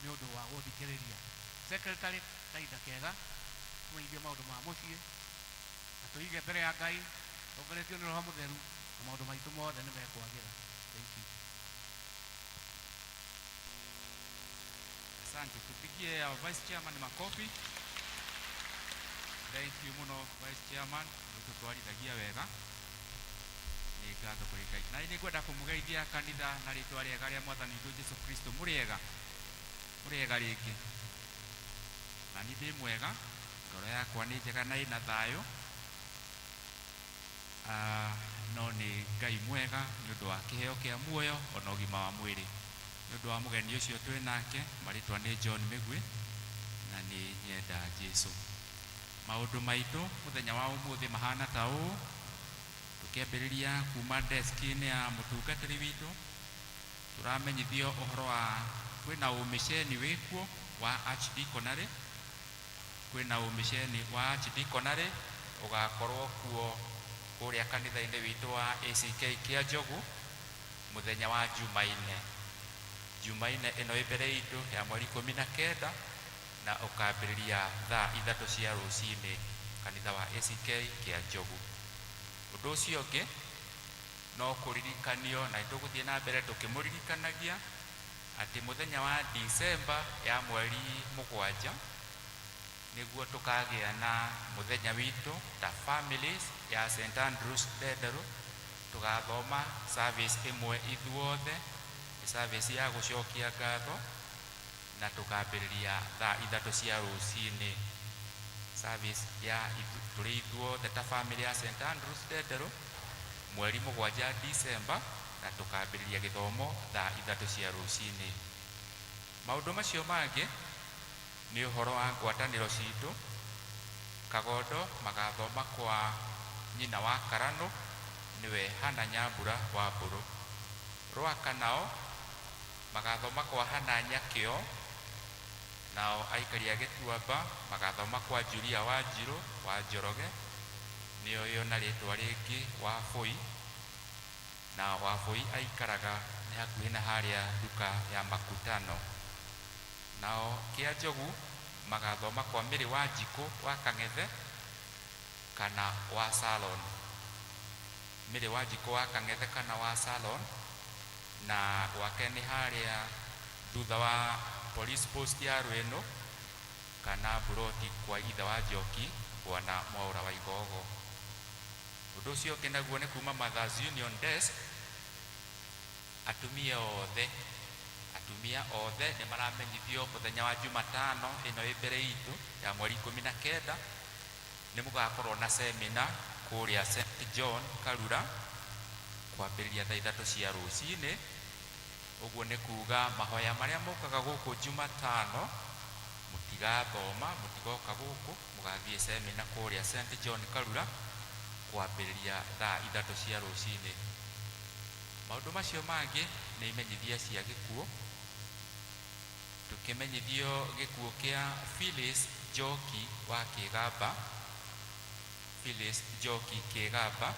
nĩ ũndũ wa gũthikĩrĩria. Secretary kahinda kega tũmenyithie maũndũ ma mũciĩ na tũige mbere ya Ngai tongoretio nĩ Roho Mũtheru na maũndũ maitũ mothe nĩ mekwagĩra. Asante, tupigie our Vice Chairman makofi. Thank you muno Vice Chairman, ũtũtwarithagia wega. Nĩ ngatho kũrĩ Ngai. Na nĩ ngwenda kũmũgeithia kanitha na rĩtwa rĩega rĩa Mwathani witũ Jesũ Kristo. Mũrĩega rĩngĩ. Na nĩ ndĩ mwega, ngoro yakwa nĩ njega na ĩna thayũ. No nĩ Ngai mwega nĩ ũndũ wa kĩheo kĩa muoyo ona ũgima wa mwĩrĩ. Nĩ ũndũ wa mũgeni ũcio twĩ nake marĩtwa nĩ John Mĩgwi na nĩ nyenda Jesũ. Maũndũ maitũ mũthenya wa ũmũthĩ mahana ta ũũ. Tũkĩambĩrĩria kuma desk-inĩ ya mũtungatĩri witũ tũramenyithio ũhoro wa kwĩna ũmĩceni wĩkuo wa Archdeaconry. Kwĩna ũmĩceni wa Archdeaconry ũgakorwo kuo kũrĩa kanitha-inĩ witũ wa ACK kĩa Njogu mũthenya wa Jumaine. Jumaine ĩno ĩmbere itũ ya mweri 19 na ũkambĩrĩria thaa 3 cia rũcinĩ kanitha wa ACK kĩa Njogu. Ũndũ ũcio ũngĩ no kũririkanio na tũgũthiĩ na mbere tũkĩmũririkanagia atĩ mũthenya wa December ya mweri 7 nĩguo tũkagĩa na mũthenya witũ ta families ya St Andrews Ndenderu. Tũgathoma service ĩmwe ithuothe, service ya gũcokia ngatho na tũkambĩrĩria thaa 3 cia rũcinĩ. Service ya tũrĩ ithuothe ta family ya St Andrews Ndenderu mweri 7 December na tũkambĩrĩria gĩthomo thaa 3 cia rũcinĩ. Maũndũ macio mangĩ nĩ ũhoro wa ngwatanĩro citũ. Kagondo magathoma kwa nyina wa Karano niwe Hana Nyambura wa Mbũrũ. Rwaka nao magathoma kwa Hana Nyakĩo, nao aikari a Gĩtuamba magathoma kwa Julia wa Njirũ wa Njoroge nĩo yona rĩtwa rĩngĩ wa Bũi. Na wa Bũi aikaraga nĩ hakuhĩ na harĩa nduka ya Makutano. Nao kĩa Njogu magathoma kwa Mĩrĩ wa Njikũ wa Kang'ethe kana wa Salon. Mĩrĩ wa Njikũ wa Kang'ethe kana wa Salon na gwake nĩ harĩa thutha wa police post ya Rweno kana Buroti kwa ithe wa Njoki bwana Mwaũra wa Igogo. Ũndũ ũcio ũngĩ naguo nĩ kuma Mothers Union Desk. Atumia othe nĩ maramenyithio mũthenya wa Jumatano ĩno ĩmbere itũ ya mweri 19 nĩ mũgakorwo na seminar kũrĩa St John Karura kwambĩrĩria thaa 3 cia rũcinĩ. Ũguo nĩ kuga mahoya marĩa mokaga gũkũ Jumatano mũtigathoma, mũtigoka gũkũ, mũgathiĩ seminar kũrĩa St John Karura kwambĩrĩria thaa 3 cia rũcinĩ. Maũndũ macio mangĩ nĩ imenyithia cia gĩkuũ. Tũkĩmenyithio gĩkuũ kĩa Phyllis Njoki wa Kĩgamba. Phyllis Njoki Kĩgamba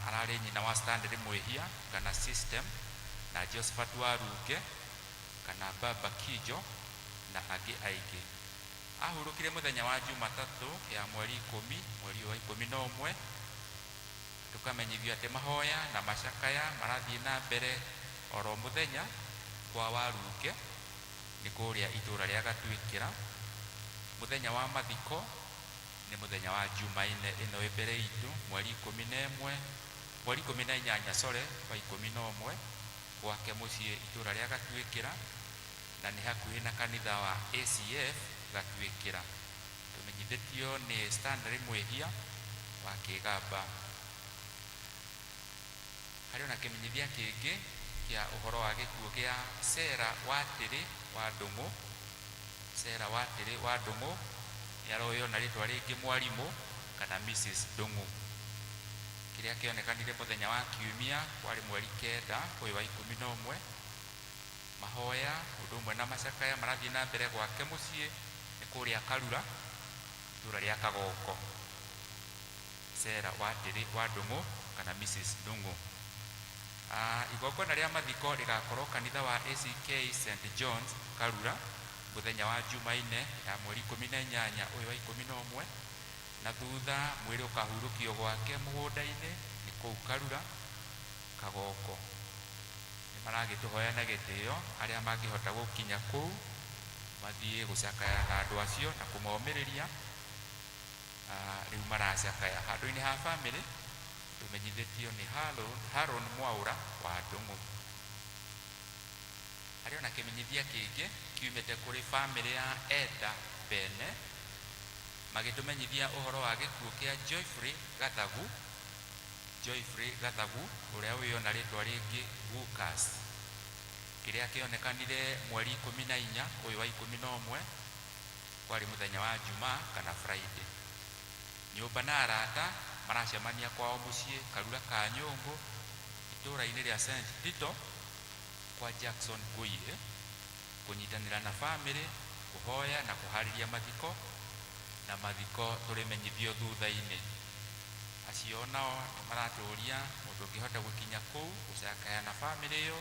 ararĩ nyina wa Stanley Mwĩhia kana System na Josephat Waruge kana Baba Kijo na angĩ aingĩ. Ahurũkire mũthenya wa Jumatatũ ya mweri 10 mweri wa 11 tukamenyithio atĩ mahoya na macakaya marathiĩ na mbere oro mũthenya kwa Waruke nĩ kũrĩa itũũra rĩa Gatwĩkĩra. Mũthenya wa mathiko nĩ mũthenya wa Jumaine ĩno ĩ mbere itũ mweri 18 wa 11 gwake mũciĩ itũũra rĩa Gatwĩkĩra, na nĩ hakuhĩ na kanitha wa ACF Gatwĩkĩra. Tũmenyithĩtio nĩ Stanley Mwĩhia wa Kĩgamba. Harĩ ona kĩmenyithia kĩngĩ kĩa ũhoro wa gĩkuũ gĩa Sarah Watĩrĩ wa Ndũng'ũ. Sarah Watĩrĩ wa Ndũng'ũ nĩaroyo na rĩtwa rĩngĩ mwarimũ kana Mrs. Ndũng'ũ. Kĩrĩa kĩonekanire mũthenya wa Kiumia warĩ mweri 9 ũyũ wa 11. Mahoya ũndũ ũmwe na macakaya marathiĩ na mbere gwake mũciĩ nĩ kũrĩa Karura itũũra rĩa Kagoko. Sarah Watĩrĩ wa Ndũng'ũ kana Mrs. Ndũng'ũ. Igongona rĩa mathiko rĩgakorwo kanitha wa ACK St. John's Karura mũthenya wa Jumaine ya mweri 18 ũyũ wa 11, na thutha mwĩrĩ ũkahurũkio gwake mũgũnda-inĩ nĩ kũu Karura Kagoko. Nĩ maragĩtũhoya na gĩtĩo arĩa mangĩhota gũkinya kũu mathiĩ gũcakaya na andũ acio na kũmomĩrĩria. Rĩu maracakaya handũ-inĩ ha bamĩrĩ. Tũmenyithĩtio nĩ Haron Mwaũra wa Ndũng'ũ. Harĩ ona kĩmenyithia kĩngĩ kiumĩte kũrĩ bamĩrĩ ya Enda Bene, magĩtũmenyithia ũhoro wa gĩkuũ kĩa Joyfrey Gathagu. Joyfrey Gathagu ũrĩa wĩyona rĩtwa rĩngĩ Lucas, kĩrĩa kĩonekanire mweri 14 ũyũ wa 11 kwarĩ mũthenya wa Jumaa kana Friday. Nyũmba na arata maracemania kwao mũciĩ Karura ka Nyũngũ itũũra-inĩ rĩa St. Tito kwa Jackson Ngũire kũnyitanĩra na bamĩrĩ kũhoya na kũharĩria mathiko, na mathiko tũrĩmenyithio thutha-inĩ. Acio nao nĩ maratũũria mũndũ ũngĩhota gũkinya kũu gũcakaya na bamĩrĩ ĩyo.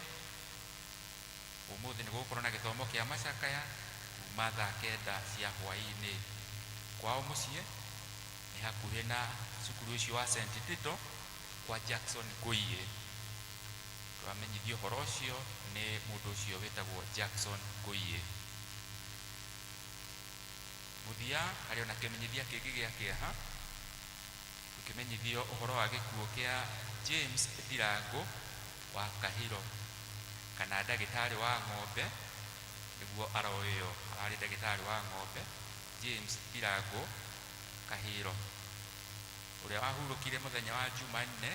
Ũmũthĩ nĩ gũgũkorwo na gĩthomo kĩa macakaya kuma thaa 9 cia hwaĩ-inĩ. Kwao mũciĩ nĩ hakuhĩ na cukuru ũcio wa St. Tito kwa Jackson Ngũire. Twamenyithio ũhoro ũcio nĩ mũndũ ũcio wĩtagwo Jackson Ngũire. Mũthia harĩ ona kĩmenyithia kĩngĩ gĩa kĩeha, tũkĩmenyithio ũhoro wa gĩkuũ kĩa James Ndirango wa Kahiro kana ndagĩtarĩ wa ng'ombe, nĩguo aroyo arĩ ndagĩtarĩ wa ng'ombe James Ndirango Kahiro, ũrĩa wahurũkire mũthenya wa Jumanne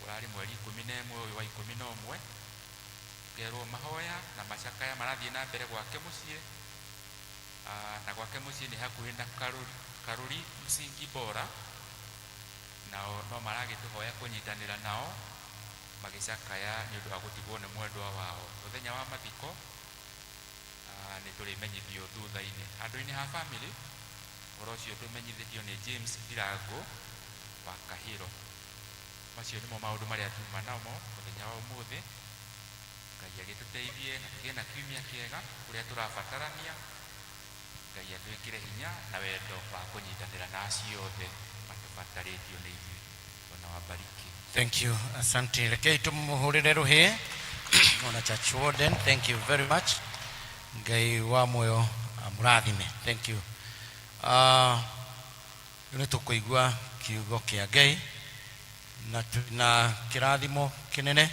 ũrarĩ mweri 11 ũyũ wa 11. Kerwo mahoya na macakaya marathiĩ na mbere gwake mũciĩ, na gwake mũciĩ nĩ hakuhĩ na Karuri Msingi Bora. Nao no maragĩtũhoya kũnyitanĩra nao magĩcakaya nĩ ũndũ wa gũtigwo nĩ mwendwa wao. Mũthenya wa mathiko nĩ tũrĩmenyithio thutha-inĩ. Andũ-inĩ ha bamĩrĩ ũhoro ũcio tũmenyithĩtio nĩ James Ndirango wa Kahiro. Macio nĩmo maũndũ marĩa tuma namo mũthenya wa ũmũthĩ. Ngai agĩtũteithie na tũgĩe na kiumia kĩega kũrĩa tũrabatarania. Ngai atwĩkĩre hinya na wendo wa kũnyitanĩra na acio othe matubatarĩtio nĩ ithuĩ. Ona wabariki. Thank you. Asante. Rekei tumuhurire ruhi. Ona Church Warden, thank you very much. Ngai wa muoyo amurathime. Thank you. Nĩ tũkũigua kiugo kĩa Ngai na kĩrathimo kĩnene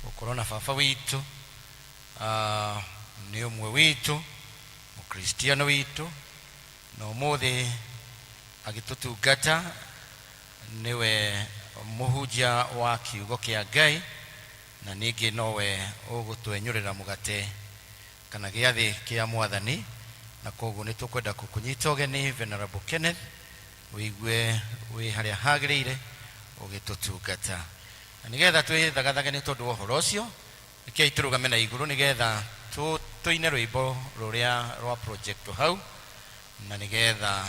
gũkorwo na baba witũ, nĩ ũmwe witũ, mũkristiano witũ, na ũmũthĩ agĩtũtungata nĩwe mũhunjia wa kiugo kĩa Ngai, na ningĩ nowe ũgũtwenyũrĩra mũgate kana gĩathĩ kĩa Mwathani, na koguo nĩ tũkwenda kũkũnyita ũgeni Venerable Kenneth, wĩigue wĩ harĩa hagĩrĩire ũgĩtũtungata. Na nĩgetha twĩthagathage nĩ tondũ wa ũhoro ũcio, rekei tũrũgame na igũrũ nĩgetha tũine rwĩmbo rũrĩa rwa project hau, na nĩgetha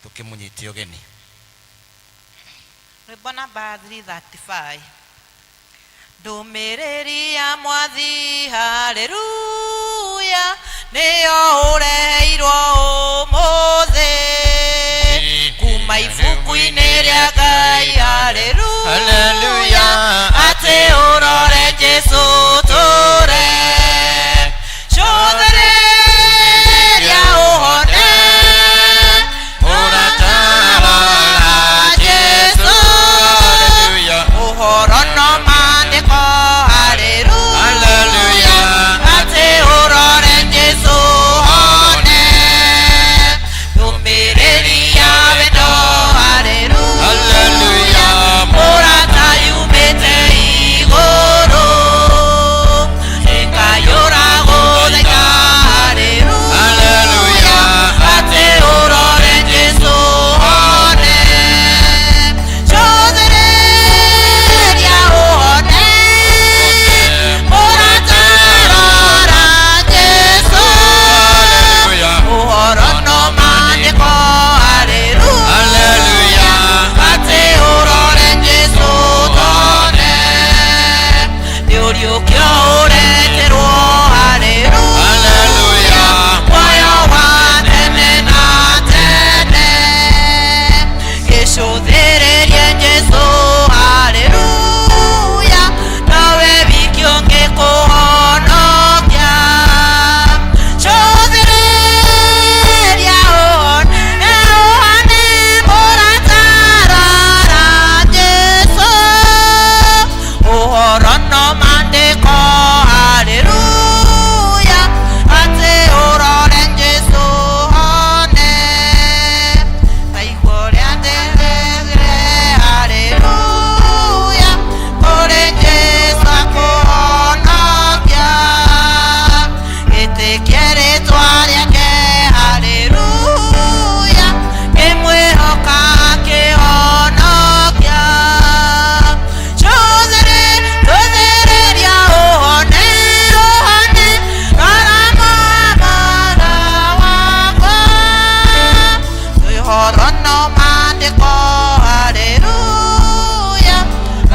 tũkĩmũnyite ũgeni. Rwĩmbo namba 335. Ndũmĩrĩri ya Mwathi haleluya nĩyo ũreheirwo ũmũthĩ kuma ibuku-inĩ rĩa Ngai haleluya Haleluya. atĩ ũrore Jesũ tũre cũthĩrĩria ũhone ũratarora Jesũ ũhoro no maandĩko haleluya atĩ ũrore Jesũ hone ndũmĩrĩri ya wendo haleluya mũrata yumĩte igũrũ ĩkayũra gũthaitha haleluya atĩ ũrore Jesũ hone cũthĩrĩria ũhone mũrata rora Jesũ ũhoro no maandĩko haleluya atĩ ũrore Jesũ tone nĩũriũkio ũreterwo haleluya muoyo wa tene na tene gĩcũthĩrĩrie Jesũ haleluya nawe wiki ũngĩkũhonokia cũthĩrĩria ũhone mũrata rora Jesũ ũhoro no maandĩko haleluya atĩ ũrore Jesũ hone taigua ũrĩa ndĩrĩgire haleluya kũrĩ Jesũ akũhonokia ĩtĩkia rĩtwa rĩake haleluya kĩmwĩhoka akĩhonokia cũthĩrĩria ũhone rora mwana wakwa ũhoro no maandĩko haleluya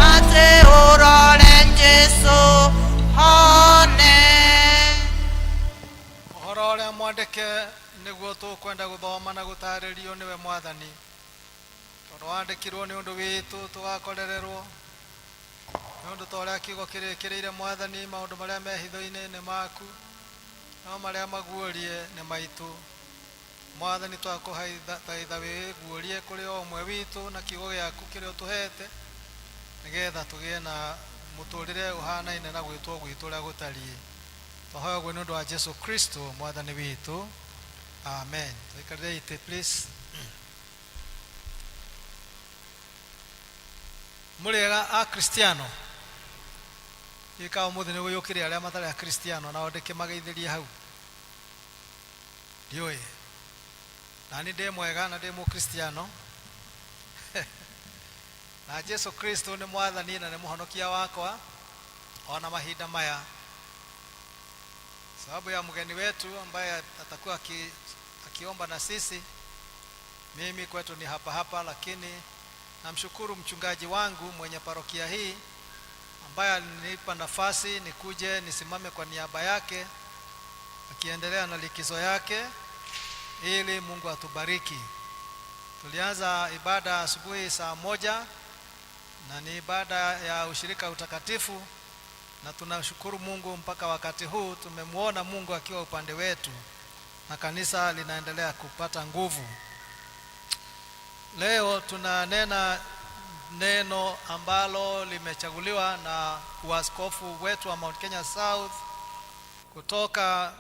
atĩ ũrore Jesũ hone ũhoro ũrĩa mwandĩke nĩguo tũkwenda gũthoma na gũtarĩrio nĩwe mwathani tondũ wandĩkirwo nĩ ũndũ witũ tũgakorererwo nĩ ũndũ ta ũrĩa kiugo kĩrĩkĩrĩire mwathani maũndũ marĩa me hitho-inĩ nĩ maku no marĩa maguũrie nĩ maitũ mwathani twakũhaitha wĩguũrie kũrĩ o ũmwe witũ na kiugo gĩaku kĩrĩa ũtũhete nĩgetha tũgĩe na mũtũrĩre ũhanaine na gwĩtwo gwitũ ũrĩa gũtariĩ twahoya ũguo nĩ ũndũ wa Jesũ Kristo mwathani witũ amen tũikarĩre itĩ please mũrĩega a Kristiano ika ũmũthĩ nĩ gũyũkĩre arĩa matarĩ a Kristiano nao ndĩkĩmageithĩrie hau ndiũĩ na nĩ ndĩ mwega na ndĩ mũkristiano na Jesũ Kristo nĩ mwathani na nĩ mũhonokia wakwa ona mahinda maya sababu ya mgeni wetu ambaye atakuwa akiomba na sisi mimi kwetu ni hapa lakini namshukuru mchungaji wangu mwenye parokia hii ambaye alinipa nafasi nikuje nisimame kwa niaba yake akiendelea na likizo yake ili Mungu atubariki. Tulianza ibada asubuhi saa 1 na ni ibada ya ushirika utakatifu na tunashukuru Mungu mpaka wakati huu tumemuona Mungu akiwa upande wetu na kanisa linaendelea kupata nguvu. Leo tunanena neno ambalo limechaguliwa na uaskofu wetu wa Mount Kenya South kutoka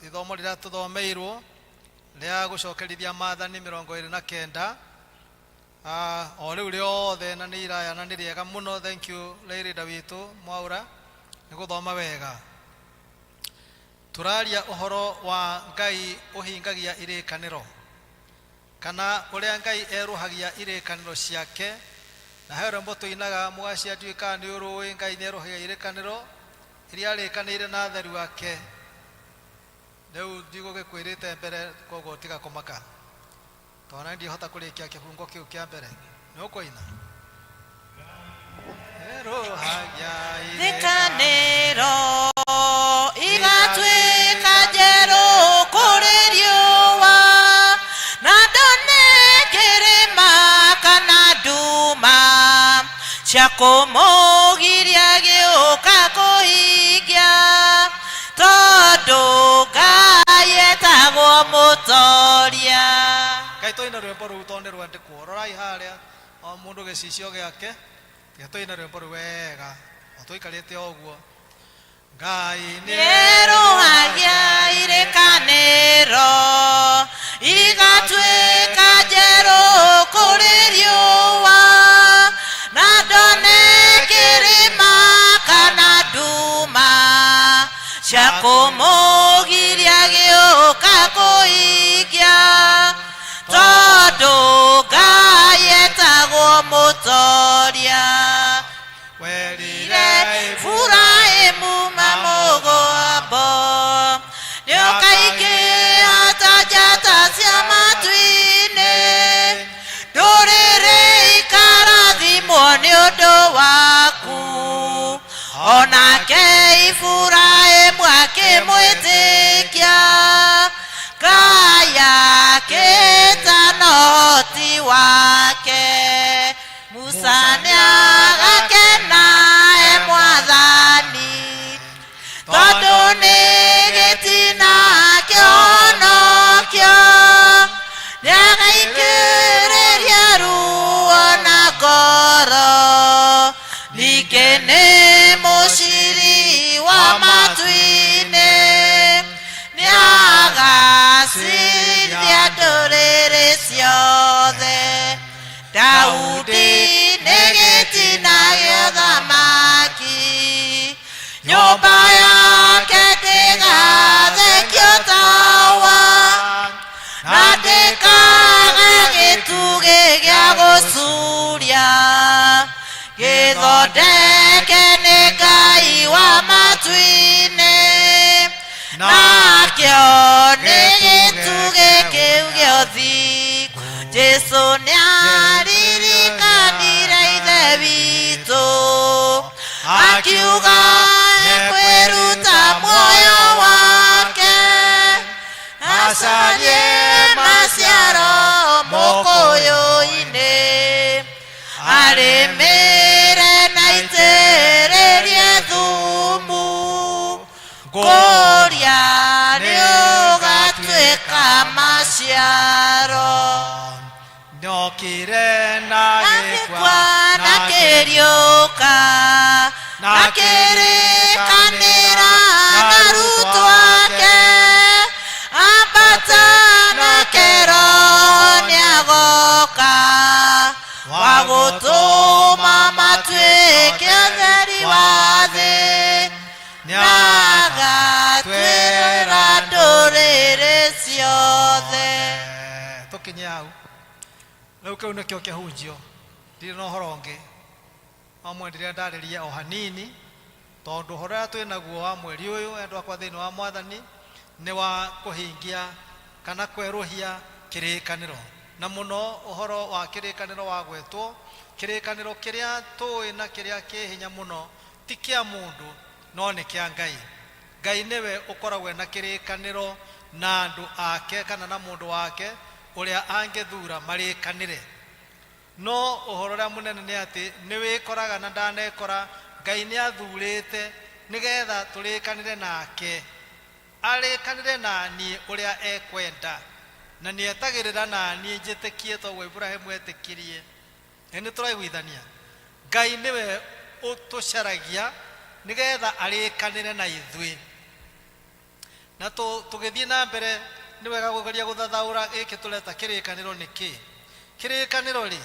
ithomo rĩrĩa tuthomeirwo rĩa gũcokerithia maathani 29 o rĩu rĩothe na nĩ iraya na nĩ rĩega mũno. Thank you Leirida witũ Mwaura nĩ gũthoma wega. Tũraria ũhoro wa Ngai ũhingagia irĩkanĩro kana ũrĩa Ngai eruhagia irĩkanĩro ciake na he rwĩmbo tũinaga mũgaciatuĩka nĩ ũrũĩ Ngai nĩ eruhagia irĩkanĩro iria arĩkanĩire na atheru ake. Rĩu ndigũgĩkwĩrĩte mbere koguo tiga kũmaka twana ndihota kũrĩkia kĩhungo kĩu kĩa mbere nĩ ũkũina eruhagia irĩkanĩro igatuĩka njerũ kũrĩ riũa na ndone kĩrĩma kana ndũ kũmũgiria gĩũka kũhingia tondũ Ngai etagwo mũtoria. Ngai tũina rwĩmbo rũu tondũ nĩ rwandĩkwo. Rorai harĩa o mũndũ gĩcicio gĩake. Tũina rwĩmbo rũu wega. O tũikarĩte ũguo. Ngai nĩerũhagia irĩkanĩro igatuĩka njerũ kũrĩ riũa na ndone kĩrĩma kana nduma cia kũmũgiria gĩũka kũhingia tondũ Ngai etagwo mũtoria. Werire Efuraimu mamũgwambo nĩũkaingĩha njata cia matu-inĩ ndũrĩrĩ ikarathimwo nĩ ũndũ waku. Onake Efuraimu akĩmwĩtĩkia Ngai akĩĩta na ũhoti wake. Musa nĩagakena Mwathani tondũ nĩ gĩtina kĩonokio nĩagaikĩrĩria ruo na ngoro ningĩ nĩ mũciri wa matu-inĩ nĩagacithia ndũrĩrĩ ciothe. Daudi nĩ gĩtina gĩa ũthamaki nyũmba yake ndĩgathekio tawa na ndĩkaga gĩtugĩ gĩa gũcuria gĩthondeke nĩ Ngai wa matu-inĩ nakĩo nĩ gĩtugĩ kĩu gĩa ũthingu. Jesu nĩaririkanire ithe witũ akiuga ekwĩruta muoyo wake acarie maciaro mũkũyũ-inĩ arĩmĩre na itĩrĩrie thumu kũria nĩũgatuĩka maciaro. Nokire na gĩkwa na kĩriũka na kĩrĩkanĩra na arutwo ake ambata na Roho nĩagoka wa gũtũma matuĩke ũtheri wa thĩ nĩagatwĩra ndũrĩrĩ ciothe. Tũkinye hau rĩu kĩu nĩkĩo kĩhunjio. Ndirĩ na ũhoro ũngĩ wa mwenderia ndarĩrie o hanini tondũ ũhoro ũrĩa twĩ naguo wa mweri ũyũ endwa akwa thĩinĩ wa Mwathani nĩ wa kũhingia kana kwerũhia kĩrĩkanĩro na mũno ũhoro wa kĩrĩkanĩro wa gwetwo kĩrĩkanĩro kĩrĩa tũĩ na kĩrĩa kĩ hinya mũno ti kĩa mũndũ no nĩ kĩa Ngai. Ngai nĩwe ũkoragwo na kĩrĩkanĩro na andũ ake kana na mũndũ wake ũrĩa angĩthura marĩkanĩre. No ũhoro ũrĩa mũnene nĩ atĩ nĩ wĩkoraga na ndanekora Ngai nĩ athurĩte nĩgetha tũrĩkanĩre nake arĩkanĩre na niĩ ũrĩa ekwenda na nĩ etagĩrĩra na niĩ njĩtĩkie toguo Ibrahimu etĩkirie. Nĩ tũraiguithania Ngai nĩwe ũtũcaragia nĩgetha arĩkanĩre na ithuĩ na tũgĩthiĩ na mbere nĩ wega gũgeria gũthathaũra gĩkĩ tũreta kĩrĩkanĩro nĩ kĩ. Kĩrĩkanĩro rĩ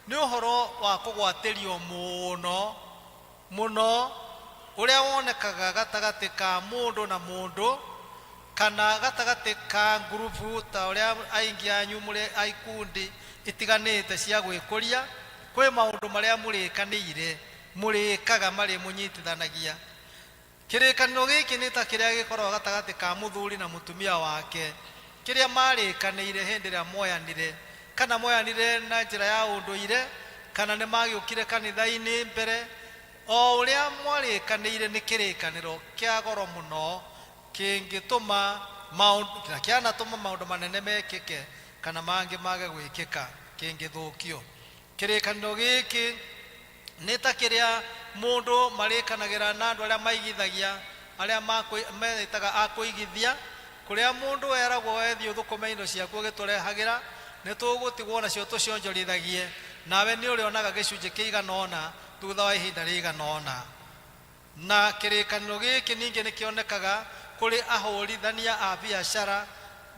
nĩ ũhoro wa kũgwatĩrio mũno mũno ũrĩa wonekaga gatagatĩ ka mũndũ na mũndũ kana gatagatĩ ka ngurubu ta ũrĩa aingĩ anyu mũrĩ a ikundi itiganĩte cia gwĩkũria. Kwĩ maũndũ marĩa mũrĩkanĩire mũrĩkaga marĩ mũnyitithanagia. Kĩrĩkanĩro gĩkĩ nĩ ta kĩrĩa gĩkoragwo gatagatĩ ka mũthuri na mũtumia wake kĩrĩa marĩkanĩire hĩndĩ ĩrĩa moyanire kana moyanire na njĩra ya ũndũire kana nĩ magĩũkire kanitha-inĩ mbere. O ũrĩa mwarĩkanĩire nĩ kĩrĩkanĩro kĩa goro mũno kĩngĩtũma maũndũ na kĩanatũma maũndũ manene mekĩke kana mangĩ mage gwĩkĩka kĩngĩthũkio. Kĩrĩkanĩro gĩkĩ nita kiria mundu marikanagira na andu aria maigithagia aria metaga akuigithia kuria mundu eragwo wethi uthukume indo ciaku giturehagira nitugutigwo nacio tucionjorithagie nawe ni urionaga gicunji kiiganona thutha wa ihinda riiganona na kirikaniro giki ningi nikionekaga kuri ahurithania a biashara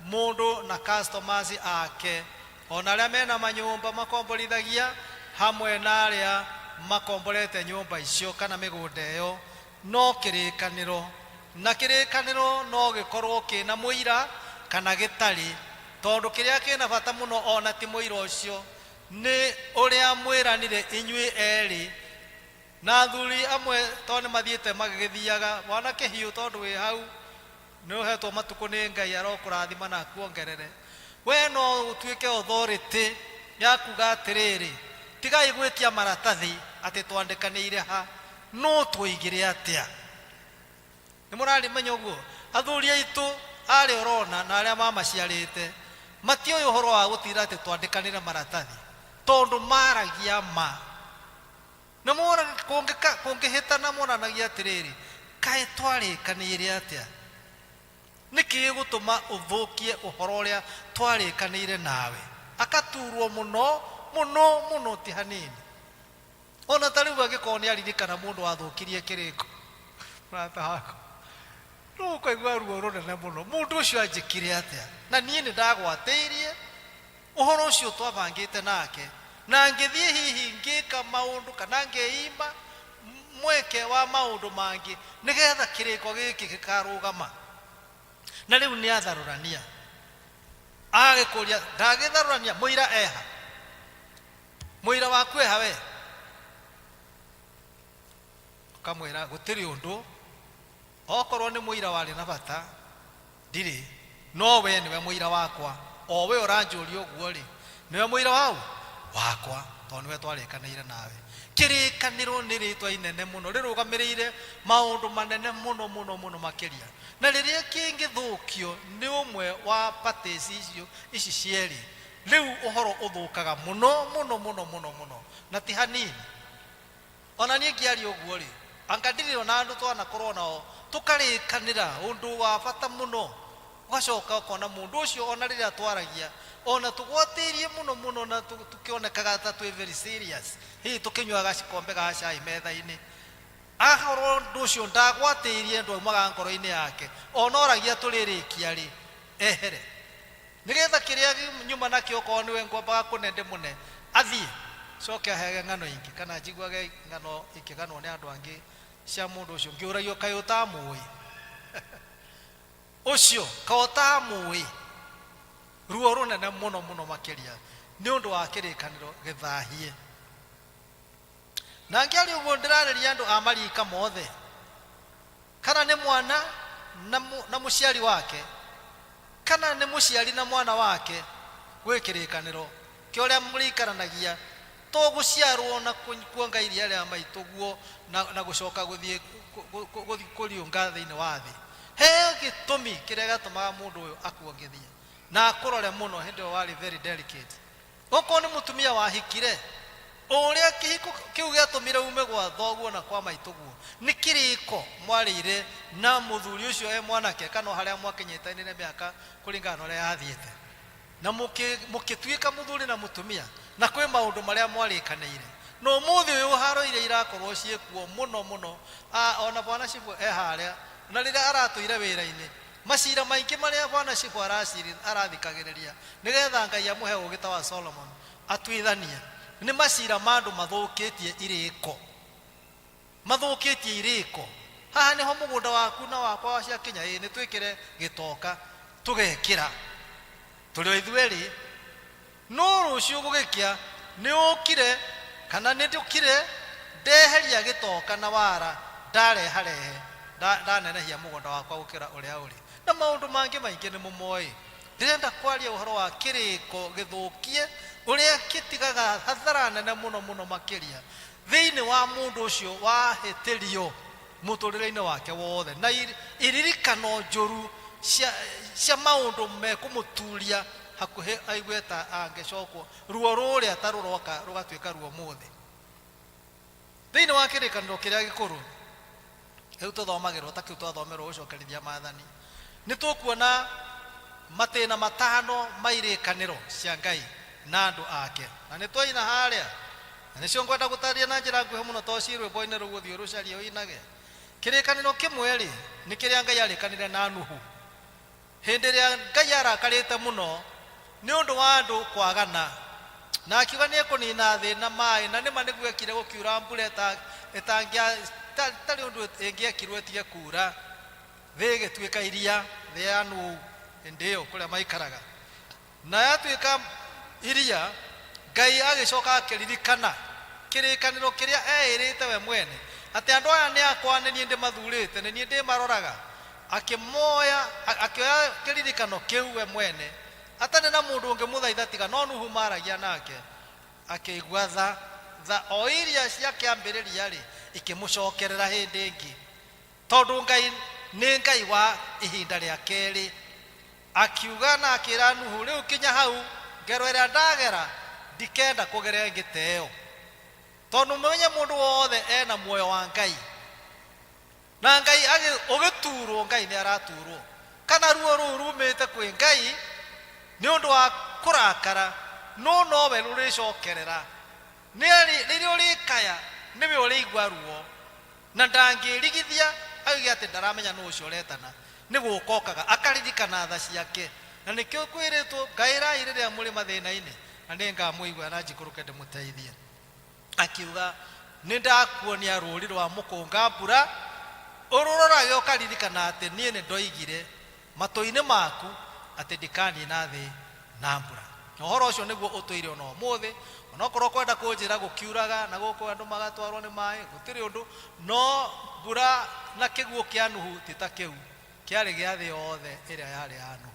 mundu na customers ake ona aria mena manyumba makomborithagia hamwe na aria makomborete nyumba icio kana migunda iyo no kirikaniro na kirikaniro no gikorwo kina muira kana gitari tondu kiria kina bata muno ona ti muira ucio ni uria mwiranire inyui eri na thuri amwe tone mathiete magigithiaga wana kihiu tondu wi hau no hetwo matuko ni Ngai arokurathima na kuongerere we no utuike authority ya kuga atiriri tigai gwitia maratathi ati twandikanire ha no tuigire atia ni murari menyo guo athuri aitu ari orona na aria mamaciarite matio uhoro wa gutira ati twandikanire maratathi tondu maragia ma na mora kungihitana monanagia atiriri kae twarikanire atia niki gutuma uthukie uhoro uria twarikanire nawe akaturwo muno ti hanini ona tariu agikoni aririkana mundu wathukirie kiriko rata hako no kwaigua ruo runene muno mundu ucio anjikire atia na nie ni ndagwatiirie uhoro ucio twabangite nake na ngithie hihi ngika maundu kana ngeima mweke wa maundu mangi nigetha kiriko giki gikarugama na riu ni atharurania agikuria ndagitharurania muira eha muira waku eha we kamwira gutiri undu okorwo ni muira wari na bata ndiri no we niwe muira wakwa o we uranjuria uguo ri niwe muira wakwa tondu niwe twarikanaire nawe kirikaniro ni ritwa inene muno rirugamirire maundu manene muno makiria na riria kingithukio ni umwe wa parties ici cieri riu uhoro uthukaga muno na ti hanini ona nie ngiari uguo ri angadiriro na andu twana korona tukarikanira undu wa bata muno ugacoka ukona mundu ucio ona riria twaragia ona tugwatirie muno na tukionekaga ta twi very serious hi tukinywaga cikombe ga cai metha-ini ahoro ndu ucio ndagwatirie ndu aumaga ngoro-ini yake ona oragia turirikia ri ehere nigetha kiria nyuma nakio ko niwe ngombaga kunende mune athie coke ahege ngano ingi kana njiguage ngano ikiganwo ni andu angi cia mundu ucio ngiuragio kai utamui ucio kautamui ruo runene muno makiria ni undu wa kirikaniro githahie na ngiari uguo ndirariria andu amarika mothe kana ni mwana na muciari wake kana ni muciari na mwana wake gwikirikaniro kioria murikaranagia to guciarwo na kuonga iria ria maituguo na gucoka guthie kuriunga thiini wa thi he gitumi kiria gatumaga mundu uyu akuongithie na akurore muno hindi wari very delicate oko ni mutumia wahikire uria kihiko kiu giatumire ume gwa thoguo na kwa maituguo ni kiriko mwarire na muthuri ucio mwanake kana haria mwakinyitaine miaka kuringana uria yathiete na mukituika muthuri na mutumia na kwe maundu maria mwarikanaire no muthi uyu haroire irakorwo ciekuo muno ona bwana cibu haria na riria aratuire wira-ini macira maingi maria bwana cibu arathikagiriria nigetha Ngai amuhe ugita wa Solomon atwithanie ni macira mandu mathukitie iriko haha niho mugunda waku na wakwa cia Kenya ni twikire gitoka tugekira tuli ithueri no rucio gugikia ni ukire kana ni ndukire ndeheria gitoka na wara ndareharehe ndanenehia mugunda wakwa gukira uria uri na maundu mangi maingi ni mumoi ndirenda kwaria uhoro wa kiriko githukie uria kitigaga hathara nene muno makiria thiini wa mundu ucio wahitirio muturire-ini wake wothe na iririkano njuru cia maundu mekumuturia hakuhe aigweta angecokwo ruo ruria taruroka rugatuika ruo muthi thiini wa kirikaniro kiria gikuru riu tuthomagirwo ta kiu twathomerwo gucokerithia maathani ni tukuona matena matano mairikaniro cia Ngai na andu ake na ni twaina haria na nicio ngwenda gutaria na njira nguhe muno tocirwe boine rugu thio rucaria uinage kirikaniro kimwe ri ni kiria Ngai arikanire na Nuhu hindi ria Ngai arakarite muno ni undu wa andu kwagana na akiuga ni ekunina thina mai na nima niguekire gukiura mbura etangia tari undu engiekirwe tige kura thi gituika iria thi ya Nuhu ndio kuria maikaraga na yatuika iria Ngai agicoka akiririkana kirikaniro kiria eerite we mwene ati andu aya ni akwa ni ndi mathurite ni ndi maroraga akimoya akioya kiririkano kiu we mwene atane na mundu ungi muthaitha tiga no Nuhu maragia nake akigwa tha o iria cia kiambiriria ri ikimucokerera hindi ingi tondu Ngai ni Ngai wa ihinda ria keri akiuga na akira Nuhu riu kinya hau ngero ria ndagera ndikenda kugere ngiteo tondu menye mundu wothe ena muoyo wa Ngai na Ngai ugiturwo Ngai ni araturwo kana ruo rumite kwi Ngai ni undu wa kurakara no we ruricokerera ni uri kaya niwe uri igwa ruo na ndangirigithia auge ati ndaramenya no ucio retana ni gukokaga akaririkana tha ciake na nikio kwiritwo Ngai iriria muri mathina-ini na ninga muigwa na njikuruke ndimuteithie akiuga ni ndakuonia ruri rwa mukunga mbura ururorage ukaririkana ati nie ni ndoigire matoine maku ati ndikani na thi na mbura ohoro ucio niguo utuire ono muthi onokorwo kwenda kunjira gukiuraga na guku andu magatwarwo ni mai gutiri undu no mbura na kiguo kia Nuhu titakiu kiari gia thi yothe iria yari ya Nuhu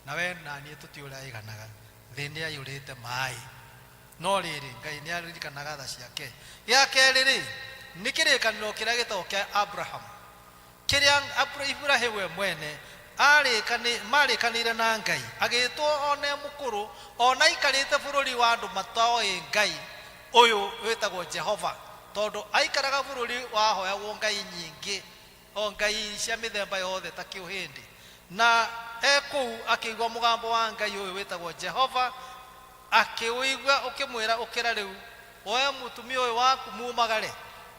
na we na nie tutiura iganaga thi ni ayurite mai no riri Ngai ni aririkanaga tha ciake gia keri ri ni kirikaniro kiria gitagwo kia Abraham kiria Ibrahim we mwene marikanire na Ngai agitwo one mukuru ona ikarite bururi wa andu matoe Ngai uyu witagwo Jehova tondu aikaraga bururi wa hoya wo Ngai nyingi o Ngai cia mithemba yothe ta kiuhindi na eku akigwa mugambo wa Ngai uyu witagwo Jehova akiuigwa ukimwira ukira riu oya mutumia uyu waku mumagare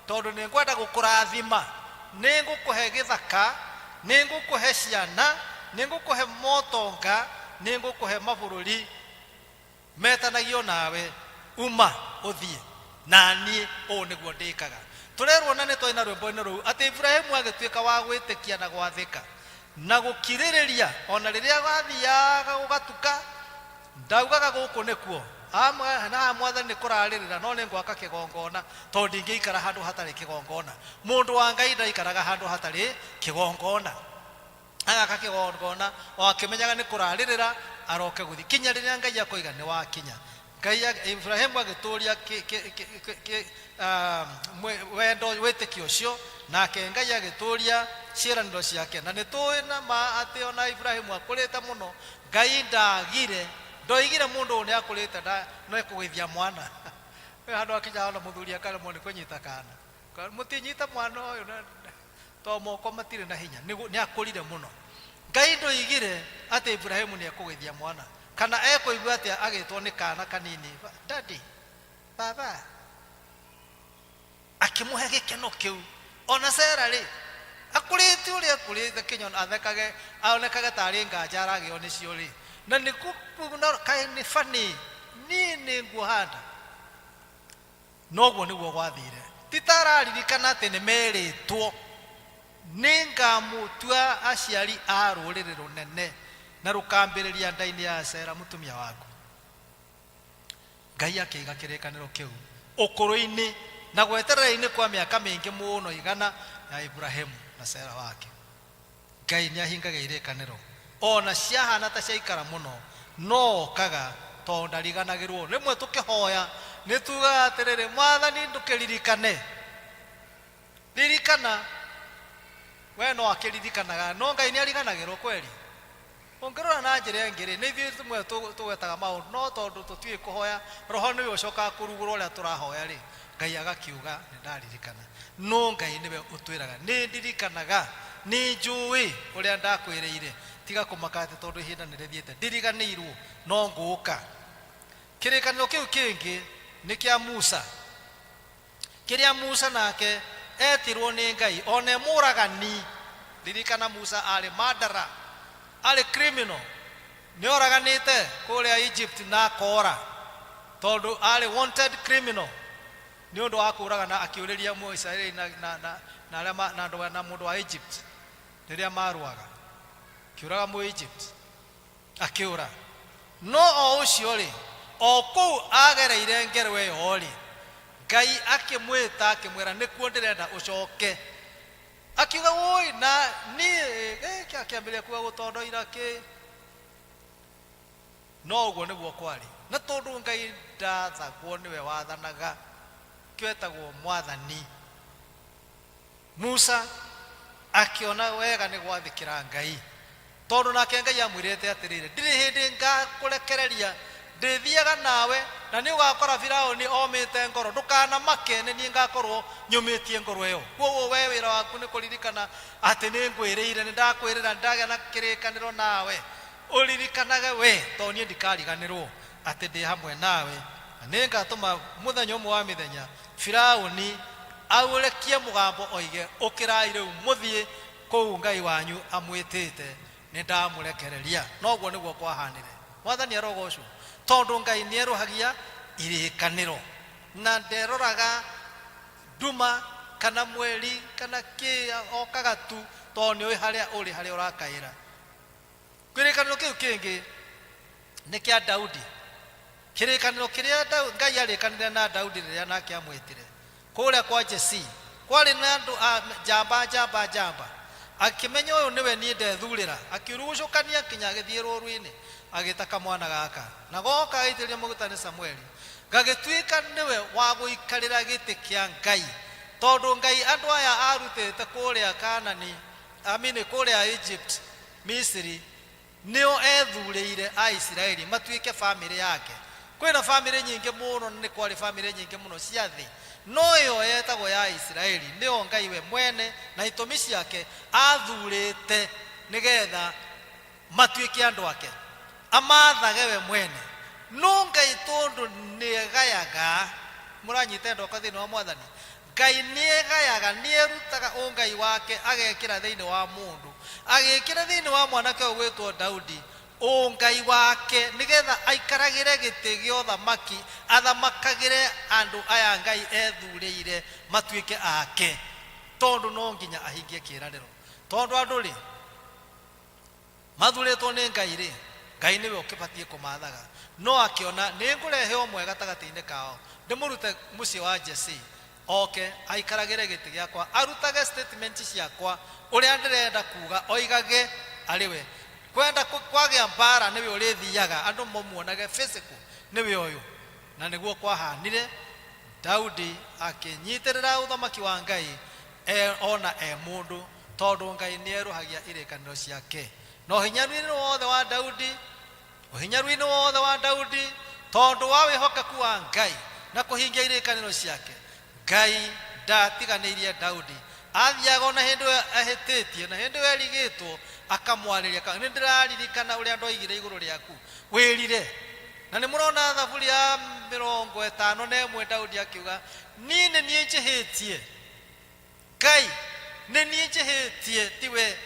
tondu ni ngwenda gukurathima ni ngukuhe githaka ni ngukuhe ciana ni ngukuhe motonga ni ngukuhe mabururi metanagio nawe uma uthie na ni o niguo ndikaga turerwo na ni twaina rwimbo-ini ruu ati Ibrahimu agituika wa gwitikia na gwathika na gukiririria ona riria gathiaga gugatuka ndaugaga guku nikuo na mwathani ni kuraririra no ni ngwaka kigongona tondu ndingiikara handu hatari kigongona mundu wa Ngai ndaikaraga handu hatari kigongona agaka kigongona o akimenyaga ni kuraririra aroke guthi kinya riria Ngai akoiga ni wakinya Ngai Ibrahimu agituria wendo witikio cio nake Ngai agituria ciiraniro ciake na ni tuina ma ati ona Ibrahimu akurite muno Ngai ndagire ndoigire mundu ni akurite no ekugithia mwana we handu akinya ona muthuri akare moni kunyita kana mutinyita mwana uyu to moko matire na hinya ni akurire muno Ngai ndoigire ati Ibrahimu ni ekugithia mwana kana ekuigua ati agitwo ni kana kanini daddy baba akimuhe gikeno kiu ona Sara ri akurite uri akurite kinyo athekage aonekage tari nganja aragio ni cio ri na nikuna kai ni fani nini nguhanda noguo niguo gwathire titararirikana ati ni meritwo ningamutua aciari a ruriri runene na rukambiriria ndaini ya Sara mutumia waku Ngai akiiga kirikaniro kiu ukuru-ini na gweterera-ini kwa miaka mingi muno igana ya Ibrahimu na Sara wake Ngai ni ahingaga irikaniro ona ciahana ta ciaikara muno no kaga tondu ndariganagirwo rimwe tukihoya ni tuga atiriri mwathani ndukiririkane ririkana we no akiririkanaga no Ngai ni ariganagirwo kweli ongorora na njira ngiri ni ithuĩ tumwe tugwetaga maundu no tondu tutui kuhoya roho ni ucoka kurugurwo ria turahoya ri Ngai agakiuga nĩndaririkana. No Ngai nĩwe ũtwĩraga nĩndirikanaga nĩnjũĩ ũrĩa ndakwĩrĩire tiga kũmaka atĩ tondũ ihinda nĩrĩthiĩte ndiriganĩirwo no ngũũka. Kĩrĩkanĩro kĩu kĩngĩ nĩ kĩa Musa, kĩrĩa Musa nake etirwo nĩ Ngai one mũragani. Ririkana Musa arĩ murderer, arĩ criminal, nĩoraganĩte kũrĩa Egypt na akora tondũ arĩ wanted criminal nĩ ũndũ wa kũragana akĩũrĩria Mũisiraeli na mũndũ wa Egypt rĩrĩa maruaga, akĩũraga Mũegypt akĩũra. No o ũcio rĩ, o kũu agereire ngero ĩyo rĩ, Ngai akĩmwĩta akĩmwĩra nĩkuo ndĩrenda ũcoke. Akiuga woi na niĩ akĩambĩrĩria kuuga gũtondoira kĩ. No ũguo nĩguo kwarĩ, na tondũ Ngai ndathagwo nĩwe wathanaga, kĩetagwo mwathani. Musa akĩona wega nĩ gwathĩkĩra Ngai tondũ nake Ngai amwĩrĩte atĩrĩrĩ, ndirĩ hĩndĩ ngakũrekereria, ndĩthiaga nawe na nĩ ũgakora Firaũni omĩte ngoro, ndũkanamake nĩ niĩ ngakorwo nyũmĩtie ngoro ĩyo. Koguo we wĩra waku nĩ kũririkana atĩ nĩ ngwĩrĩire, nĩ ndakwĩrĩra ndagĩa na kĩrĩkanĩro nawe. Ũririkanage we tondũ niĩ ndikariganĩrwo atĩ ndĩ hamwe nawe, na nĩ ngatũma mũthenya ũmwe wa mĩthenya Firaũni aũrekie mũgambo oige ũkĩrai rĩu mũthiĩ kũu Ngai wanyu amwĩtĩte nĩ ndamũrekereria. Noguo nĩguo kwahanire. Mwathani arogocwo tondũ Ngai nĩerũhagia irĩkanĩro na nderoraga nduma kana mweri kana kĩ okaga tu tondũ nĩoĩ harĩa ũrĩ, harĩa ũrakaĩra. Kĩrĩkanĩro kĩu kĩngĩ nĩ kĩa Daudi, kĩrĩkanĩro kĩrĩa Ngai arĩkanĩire na Daudi rĩrĩa nake amwĩtire kũrĩa kwa Jesi. Kwarĩ na andũ njamba akĩmenya ũyũ nĩwe niĩ ndethurĩra, akĩrugucũkania nginya agĩthiĩ rũũru-inĩ agĩtaka mwana gaka, na goka agĩitĩrĩria maguta nĩ Samueli, gagĩtuĩka nĩwe wa gũikarĩra gĩtĩ kĩa Ngai tondũ Ngai andũ aya arutĩte kũrĩa Kanani, kũrĩa Egypt, Misiri, nĩo ethurĩire a Isiraeli matuĩke bamĩrĩ yake. Kwĩna bamĩrĩ nyingĩ mũno, nĩ kwarĩ bamĩrĩ nyingĩ mũno cia thĩ, no ĩyo yetagwo ya Isiraeli nĩyo Ngai we mwene na itũmi ciake athurĩte nĩgetha matuĩke andũ ake, amathage we mwene. No Ngai tondũ nĩegayaga, mũranyita ndoka thĩinĩ wa Mwathani, Ngai nĩegayaga, nĩerutaga ũngai wake agekĩra thĩinĩ wa mũndũ, agĩkĩra thĩinĩ wa mwanake ũgwĩtwo Daudi ũngai wake nĩgetha aikaragĩre gĩtĩ gĩa ũthamaki, athamakagĩre andũ aya Ngai ethurĩire matuĩke ake, tondũ no nginya ahingie kĩĩranĩro. Tondũ andũ rĩ mathurĩtwo nĩ Ngai rĩ, Ngai nĩwe ũkĩbatiĩ kũmathaga. No akĩona nĩ ngũrehe ũmwe gatagatĩ-inĩ kao, ndĩmũrute mũciĩ wa Jesi oke aikaragĩre gĩtĩ gĩakwa, arutage statement ciakwa ũrĩa ndĩrenda kuga, oigage arĩ we. Kwenda kwagĩa mbara nĩwe ũrĩthiaga, andũ mamuonage physical nĩwe ũyũ. Na nĩguo kwahanire, Daudi akĩnyitĩrĩra ũthamaki wa Ngai ona mũndũ, tondũ Ngai nĩerũhagia irĩkanĩro ciake. Na ũhinyaru-inĩ wothe wa Daudi, ũhinyaru-inĩ wothe wa Daudi, tondũ wa wĩhokeku wa Ngai na kũhingia irĩkanĩro ciake, Ngai ndatiganĩirie Daudi. Athiaga ona hĩndĩ ĩyo ahĩtĩtie na hĩndĩ ĩyo erigĩtwo akamwarĩria, nĩ ndĩraririkana ũrĩa ndoigire igũrũ rĩaku wĩrire. Na nĩ mũrona Thaburi ya 51 Daudi akiuga, niĩ nĩ niĩ njĩhĩtie, Ngai nĩ niĩ njĩhĩtie tiwe,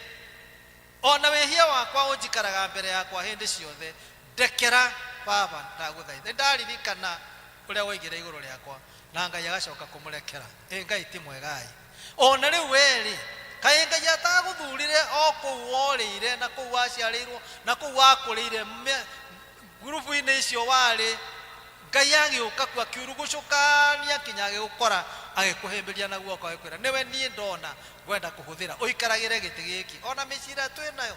ona wĩhia wakwa ũnjikaraga mbere yakwa hĩndĩ ciothe, ndekera baba ndagũthaitha. Ndaririkana ũrĩa woigire igũrũ rĩakwa, na Ngai agacoka kũmũrekera. Ngai ti mwegai. Ona rĩu werĩ, kaĩ Ngai atagũthurire o kũu worĩire na kũu waciarĩirwo na kũu wakũrĩire ngurubu-inĩ icio warĩ, Ngai agĩũka ku akiurugucũkania nginya agĩgũkora agĩkũhĩmbĩria na guoko agĩkwĩra, nĩwe niĩ ndona ngwenda kũhũthĩra ũikaragĩre gĩtĩ gĩkĩ. Ona mĩcira twĩnayo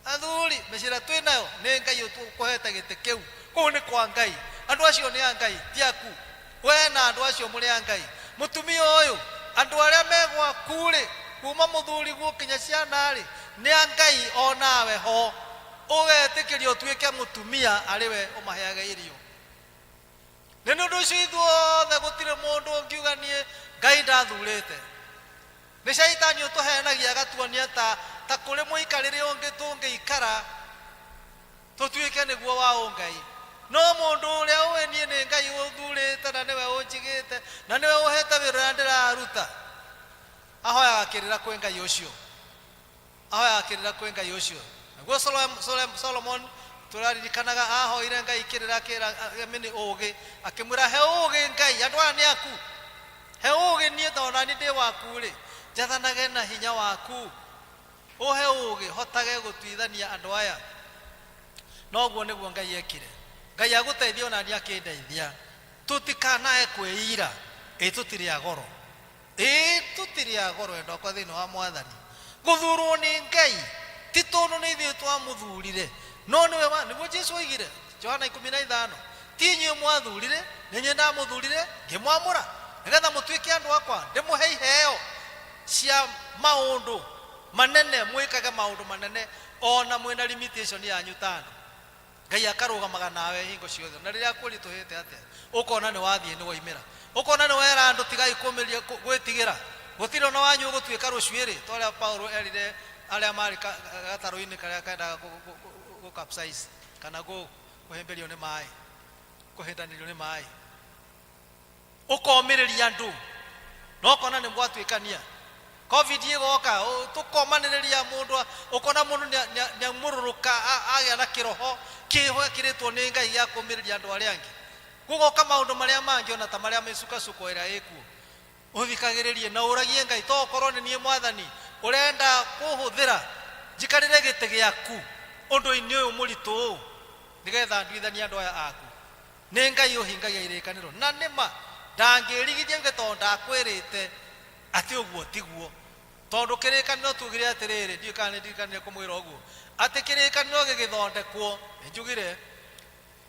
athuri, mĩcira twĩnayo nĩ Ngai ũkũhete gĩtĩ kĩu, kũu nĩ kwa Ngai. Andũ acio nĩ a Ngai, ti aku. We na andũ acio mũrĩ a Ngai. Mũtumia ũyũ, andũ arĩa megwaku rĩ, kuma mũthuri gũkinya ciana rĩ, nĩ a Ngai o nawe ho. Ũgetĩkĩrio ũtuĩke mũtumia arĩ we ũmaheage irio. nä å cio ithuothe gå tirä må ndå å ngiuga niä Ngai ndathurä te nä caitani å tå henagia agatuonia ta kå rä må ikarä rä å ngä tå ngä ikara tå tuä ke nä guo wa å Ngai no må ndå å rä a å niä nä Ngai å thurä te na nä we å njigä te na nä we å hete wä ra ndä raruta ahoyaga kä rä ra kwä Ngai å cio ahoyaga kä rä ra kwä Ngai å cio naguo Solomon turaririkanaga ahoire Ngai kä rä ra kä ra nä å gä akä mwä ra he å gä Ngai andå aya nä aku he å gä niä tondå nani ndä waku rä njathanage na hinya waku å he å gä hotage gå tuithania andå aya noguo nä guo Ngai ekire Ngai agå teithia ona ni akä ndeithia tå tikanae kwä ira tå tirä agoro tå tirä agoro endokwa thä inä wa Mwathani gå thurwo nä Ngai ti tondå nä ithuä twamå thurire no nä guo Jesu oigire Johana 15 ti inyuä mwathurire nä nyuä ndamå thurire ngä mwamå ra nä getha må tuä ke andå akwa ndä må he iheo cia maå ndå manene mwä kage maå ndå manene ona mwä na limitation yanyu tano Ngai akarå gamaga nawe hingo ciothe na rä rä a kå ritå hä te atä å kona nä wathiä nä waimä ra å kona nä wera andå tigai gwä tigä ra gå tirä ona wanyu å gå tuä ka rå cuä rä to rä a Paulo erire arä a marä gatarå-inä karä a kendaga gå capsize kana gå hä mbä rio nä maä kå hä ndanä rio nä maä å komä rä ria andå no kona nä mwatuä kania covid igoka tå komanä rä ria må ndå å kona må ndå nä amå rå rå ka agä a na kä roho kä ho kä rä two nä Ngai gä akå mä rä ria andå arä angä gå goka maå ndå marä a mangä ona ta marä a mecukacuko ä rä a ä kuo å thikagä rä rie na å ragie Ngai to korwo nä niä Mwathani å renda kå hå thä ra njikarä re gä tä gä aku å ndå-inä å yå må ritå å nä getha nduithania andå aya aku nä Ngai å hingagia irä kanä ro na nä ma ndangä rigithia gä tondå ndakwä rä te atä å guo tiguo tondå kä rä kanä ro tugä re atä rä rä ndiå kana nä ndirikanä kå mwä ra å guo atä kä rä kanä ro gä gä thondekwo nä njugä re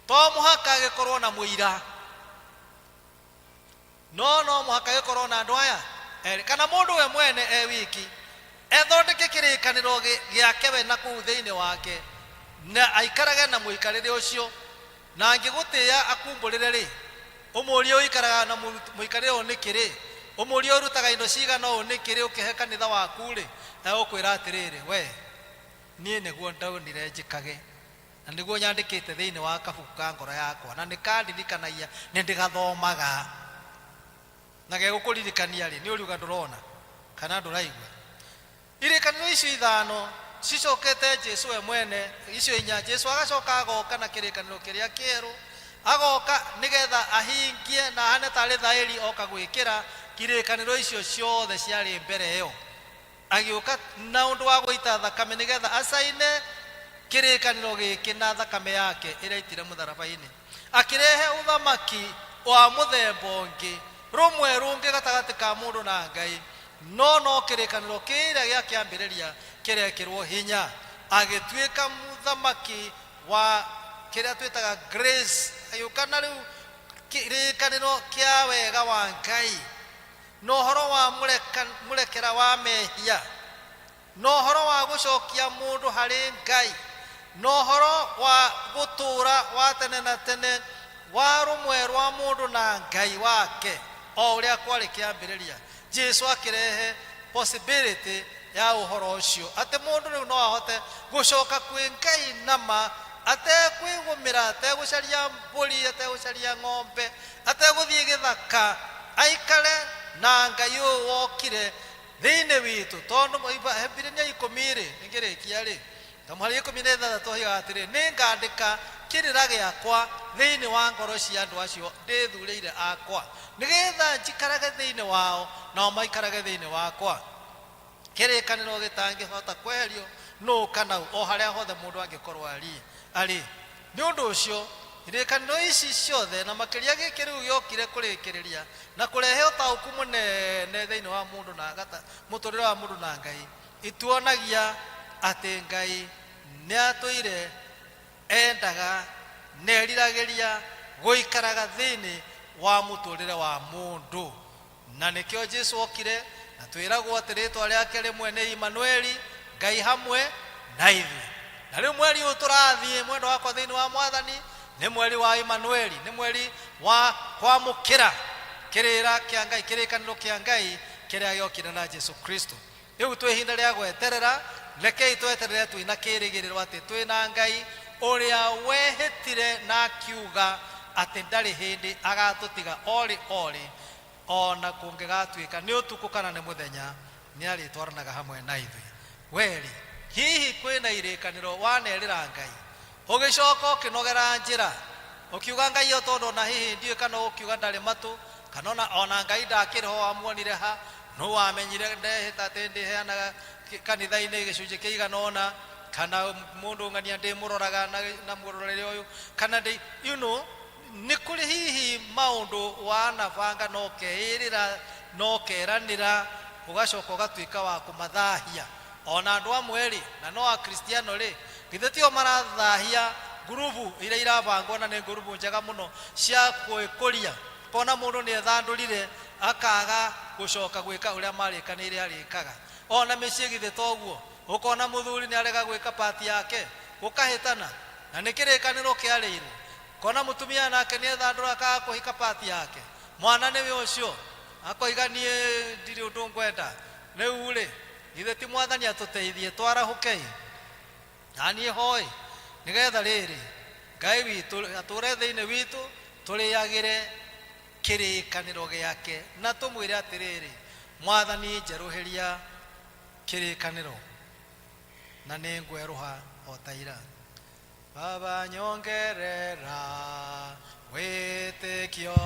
to må haka gä korwo na må ira no må haka gä korwo na andå aya kana må ndå we mwene wiki ethondeke kä rä kanä ro gä ake we na kå u thä inä wake na aikarage na må ikarä re å cio na angä gå tä a akumbå rä re rä å må rie å ikaraga na må ikarä re å nä kä rä å må rie å rutaga indo cigana å nä kä rä å kä he kanitha waku rä gå kwä ra atä rä rä we niä nä guo ndaunire njä kage na nä guo nyandä kä te thä inä wa kabuku ka ngoro yakwa na nä kandirikanagia nä ndä gathomaga na gä gå kå ririkania rä nä å riuga ndå rona kana ndå raigua irä kanä icio ithano cicokete Jesu we mwene icio inya Jesu agacoka agoka na kä rä kanä ro kä rä a kä erå agoka nä getha ahingie na hane tarä thaäri oka gwä kä ra kirä kanä ro icio ciothe ciarä mbere ä yo agä å ka na å ndå wa gå ita thakame nä getha acaine kä rä kanä ro gä kä na thakame yake ä rä a itire må tharabai-inä akä rehe å thamaki wa må themba å ngä rũmwe rũngĩ gatagatĩ ka må ndå na Ngai no kä rä kanä ro kä rä a gä a kä ambä rä ria kä rekä rwo hinya agä tuä ka må thamaki wa kä rä a twä taga grace agä å ka na rä u kä rä kanä ro kä a wega wa Ngai no horo wa må rekera wa mehia no horo wa gå cokia må ndå harä Ngai no horo wa gå tå ra wa tene na tene wa rũmwe rwa må ndå na Ngai wake o å rä a kwarä kä ambä rä ria Jesu akä rehe possibility ya å horo å cio atä må ndå rä u no ahote gå coka kwä Ngai nama atekwä gå mä ra ategå caria mbåri ategå caria ng'ombe ategå thiä gä thaka aikare na Ngai å yå wokire thä-inä witå tondå Hebirania 10 rä nä ngä rä kia rä kamå 16 higa atä rä nä ngandä ka kä rä ra gä akwa thä-inä wa ngoro cia andå acio ndä thurä ire akwa nä getha njikarage thä-inä wao nao maikarage thä-inä wakwa kä rä kanä ro gä tangä hota kweherio no kanau o harä a hothe må ndå angä korwo arä nä å ndå å cio irä kanä ro ici ciothe na makä ria gä kä rä u gä okire kå rä kä rä ria na kå rehe å taåku må nene thä-inä wa må ndå na må tå rä re wa må ndå na Ngai ituonagia atä Ngai nä atå ire endaga neriragä ria gå ikaraga thä-inä wa må tå rä re wa må ndå na nä kä o Jesu okire na twä ragwo atä rä twa rä ake rä mwe nä Imanueli Ngai hamwe na ithuä na rä u mweri å yå tå rathiä mwendo wakwa thä-inä wa Mwathani nä mweri wa Imanueli nä mweri wa kwamukira kirira kia Ngai kirikaniro kia Ngai kiria giokire na Jesu Kristo. Riu twi hinda ria gweterera, rekei tweterere twina kirigiriro ati twina Ngai uria wehitire na kiuga ati ndari hindi agatutiga ori ona kungigatuika ni utuku kana ni muthenya ni aritwaranaga hamwe na ithui. Weri hihi kwina irikaniro wanerira Ngai ugicoka ukinogera njira ukiuga Ngai yo tondu na hihi ndiwe kana ukiuga ndari matu kana ona Ngai ndakiriho amuonire ha no wamenyire ndehita tende heanaga kanitha-ini gicunji kiigana ona kana mundu ngania ndi muroraga na murorere uyu kana ndi ni kuri hihi maundu wanabanga no keirira no keranira ugacoka ugatuika wa kumathahia ona andu amwe na no a Kristiano githitio marathahia ngurubu ira irabangwo na ni ngurubu njega muno cia kwikuria kona mundu ni ethandurire akaga gucoka gwika uria marikanire arikaga ona micii githito guo ukona muthuri ni arega gwika party yake ukahitana na nikirikaniro kiarire kona mutumia nake ni ethandura akaga kuhika party yake mwana ni we ucio akoiganie ndiri undu ngwenda riu githiti mwathani atuteithie twarahukei ani hoi nigetha riri Ngai witu ature thiini witu turiyagire kirikaniro giake na tumwire atiriri mwathani njeruhiria kirikaniro na ni ngweruha otaira Baba nyongerera witikio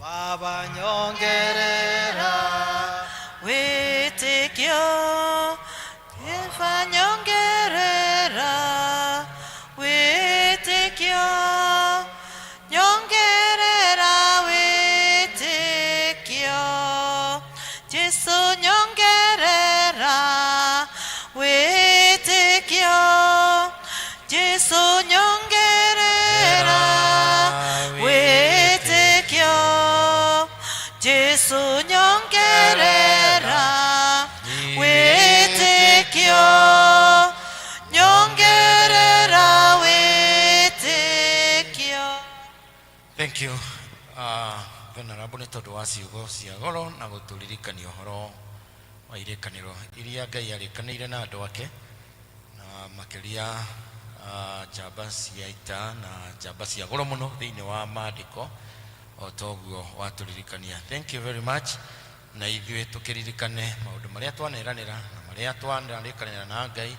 Baba nyongerera witikio Eva nyongerera witikio nyongerera witikio Jesu nyongerera witikio Jesu nyongerera witikio Jesu nyongerera witikio nyongerera witikio. Thank you Venerable ni tondu wa ciugo cia goro na guturirikania uhoro wa irikaniro iria Ngai arikanire na andu ake na makiria njamba cia ita na njamba cia goro muno thiini wa maandiko o toguo waturirikania. Thank you very much. Na ithuĩ tukiririkane maundu maria twaneranira na maria twanarikanira na Ngai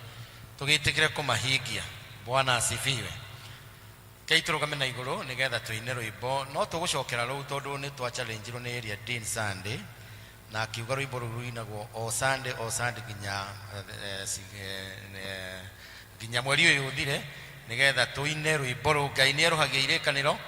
tugitikire kumahingia. Bwana asifiwe. Kei turugame na iguru nigetha tuine rwimbo no tugucokera ruu tondu ni twa challenge ro ni area Dean Sunday na akiuga rwimbo ruru ruinagwo o Sunday ginya mweri uyu uthire nigetha tuine rwimbo ru Ngai ni eruhagia irikaniro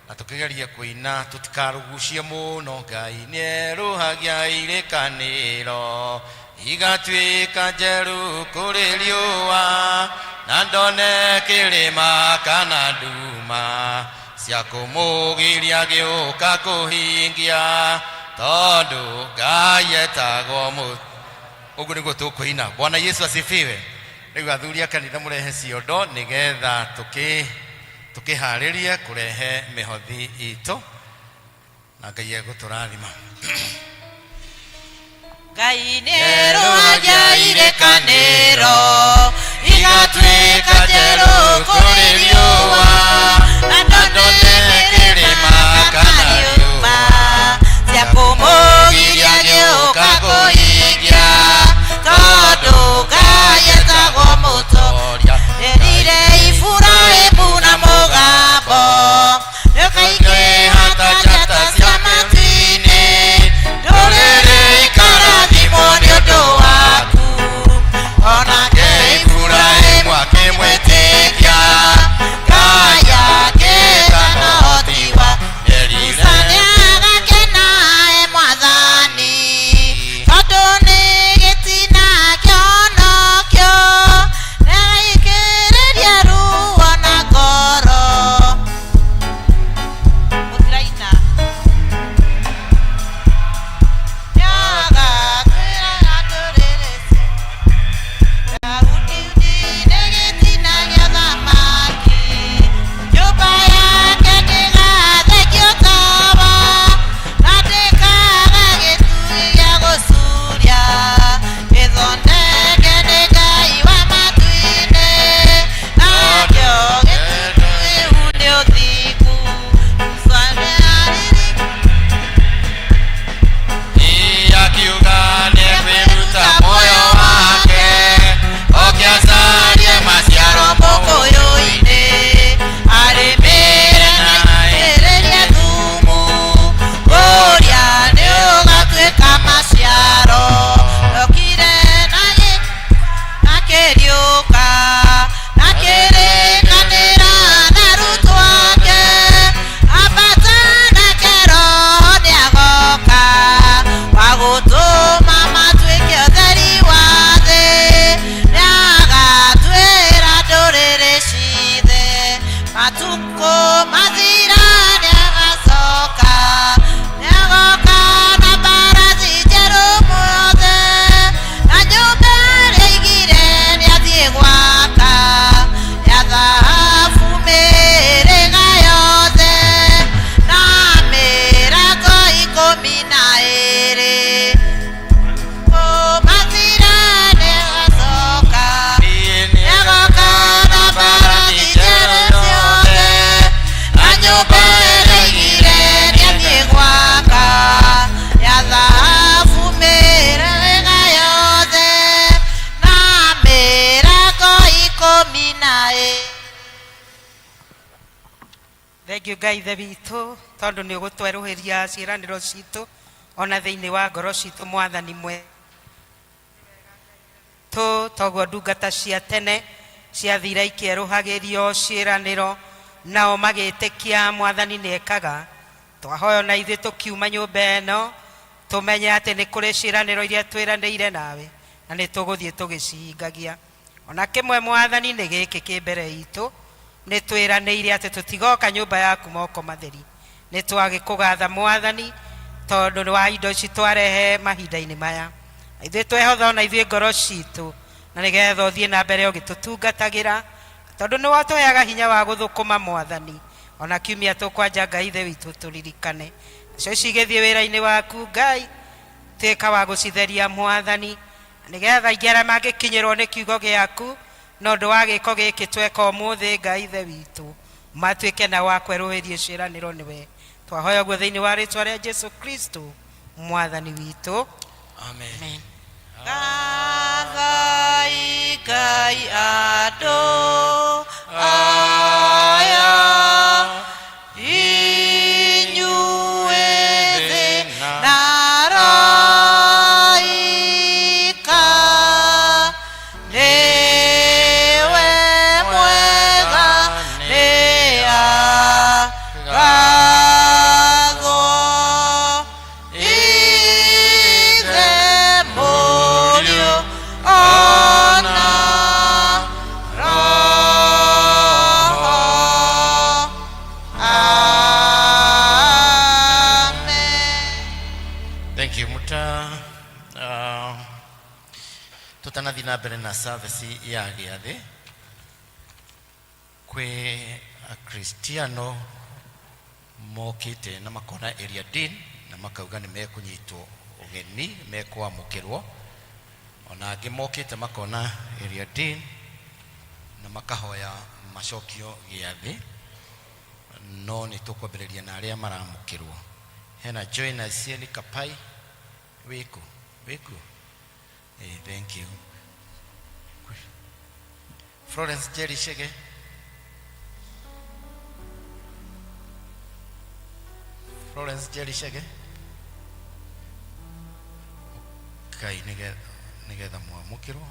na tukigeria kuina tutikarugucie muno. Ngai ni eruhagia irikaniro igatuika njeru kuri riua na ndone kirima kana nduma cia kumugiria giuka kuhingia tondu Ngai etagwo mu. Uguo niguo tukuina. Bwana Yesu asifiwe. Riu athuri a kanitha murehe ciondo nigetha tukiharirie kurehe mihothi itu na Ngai eguturathima. Ngai ni eruhagia irikaniro igatuika njeru kuri riua na ndone kirima kana nduma cia kumugiria giuka kuhingia tondu Ngai etagwo mutoria erire Ifurahimu na mugambo nikaingihata njata cia matu-ini nduriri ikarathimwo ni undu waku ona Thengiũ Ngai ithe witũ tondũ nĩ ũgũtwerũhĩria ciĩranĩro citũ ona thĩinĩ wa ngoro citũ Mwathani mwe toguo ndungata cia tene ciathira ikĩerũhagĩrio ciĩranĩro nao magĩtĩkia Mwathani nĩekaga. Twahoya na ithuĩ tũkiuma nyũmba ĩno tũmenye atĩ nĩ kũrĩ ciĩranĩro iria twĩranĩire nawe na nĩ tũgũthiĩ tũgĩcihingagia. Ona kĩmwe Mwathani nĩ gĩkĩ kĩ mbere itũ, nĩ twĩranĩire atĩ tũtigoka nyũmba yaku moko matheri. Nĩ twagĩkũgatha Mwathani tondũ wa indo ici twarehe mahinda-inĩ maya. Ithuĩ twehotha ona ithuĩ ngoro citũ na nĩgetha ũthiĩ na mbere ũgĩtũtungatagĩra tondũ nĩ watũheaga hinya wa gũthũkũma Mwathani. Ona kiumia tũkwanja Ngai ithe witũ tũririkane cio cigĩthiĩ wĩra-inĩ waku Ngai, tuĩka wa gũcitheria Mwathani nĩgetha aingĩ arĩa mangĩkinyĩrwo nĩ kiugo gĩaku na ũndũ wa gĩko gĩkĩ tweka ũmũthĩ Ngai ithe witũ matuĩke na wa kwerũhĩrio ciĩranĩro nĩwe. Twahoya ũguo thĩinĩ wa rĩĩtwa rĩa Jesũ Kristo Mwathani witũ. Amen. Gathai Ngai andũ aya inyuĩ thĩ na araika, nĩwe mwega nĩ agathwo ithe mũriũ ona roho. Amen. Thank you muta. Tutanathi na mbere na service ya gĩathĩ kwĩ akristiano mokĩte na makona area dean na makauga nĩ mekũnyitwo ũgeni mekwamũkĩrwo. Ona angĩ mokĩte makona area dean na makahoya macokio gĩathĩ, no nĩ tũkwambĩrĩria na arĩa maramũkĩrwo. Hena Joy na Sieli Kapai wĩkũ. Thank you. Florence Jerry Shege. Florence Jerry Shege. Kai nĩgetha mwamũkĩrwo.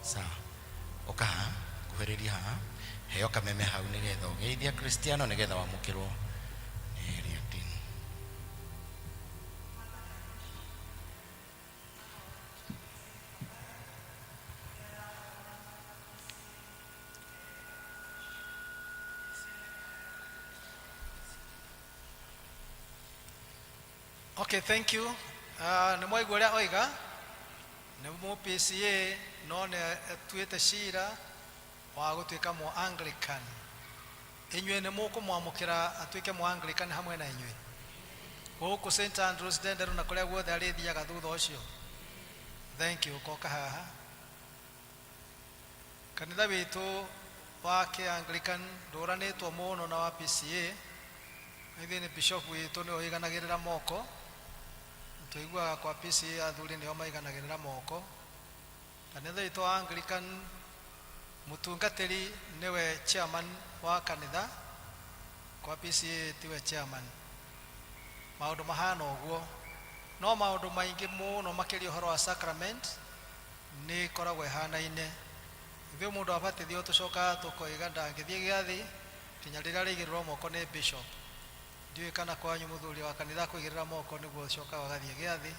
Sawa. Oka haha kuhĩrĩria haha heo kameme hau nĩgetha ũgeithia Kristiano nĩgetha wamũkĩrwo nĩ area dean. Okay, thank you. Nĩ mwaigua ũrĩa oiga nĩ mũ-PCA no nĩ atuĩte cira wa gũtuĩka mũ-Anglican. Inyuĩ nĩ mũkũmwamũkĩra atuĩke mũ-Anglican hamwe na inyuĩ gũkũ St. Andrews Ndenderu na kũrĩa guothe arĩthiaga thutha ũcio. Thank you. Ũkoka haha. Kanitha witũ wa Kĩ-Anglican ndũranĩtwo mũno na wa PCA. Ithuĩ nĩ bishop witũ nĩ ũiganagĩrĩra moko. Tuiguaga kwa PCA athuri nĩo maiganagĩrĩra moko. Kanitha witũ wa Anglican mũtungatĩri nĩwe chairman wa kanitha, kwa PCA tiwe chairman. Maũndũ mahana ũguo, no maũndũ maingĩ mũno makĩria ũhoro wa sacrament nĩ koragwo ihanaine. Ithuĩ mũndũ abatithio tũcoka tũkoiga ndangĩthiĩ gĩathĩ kinya rĩrĩa rĩigĩrĩrwo moko nĩ bishop. Ndiũĩ kana kwanyu mũthuri wa kanitha kũigĩrĩra moko nĩguo ũcoka wagathiĩ gĩathĩ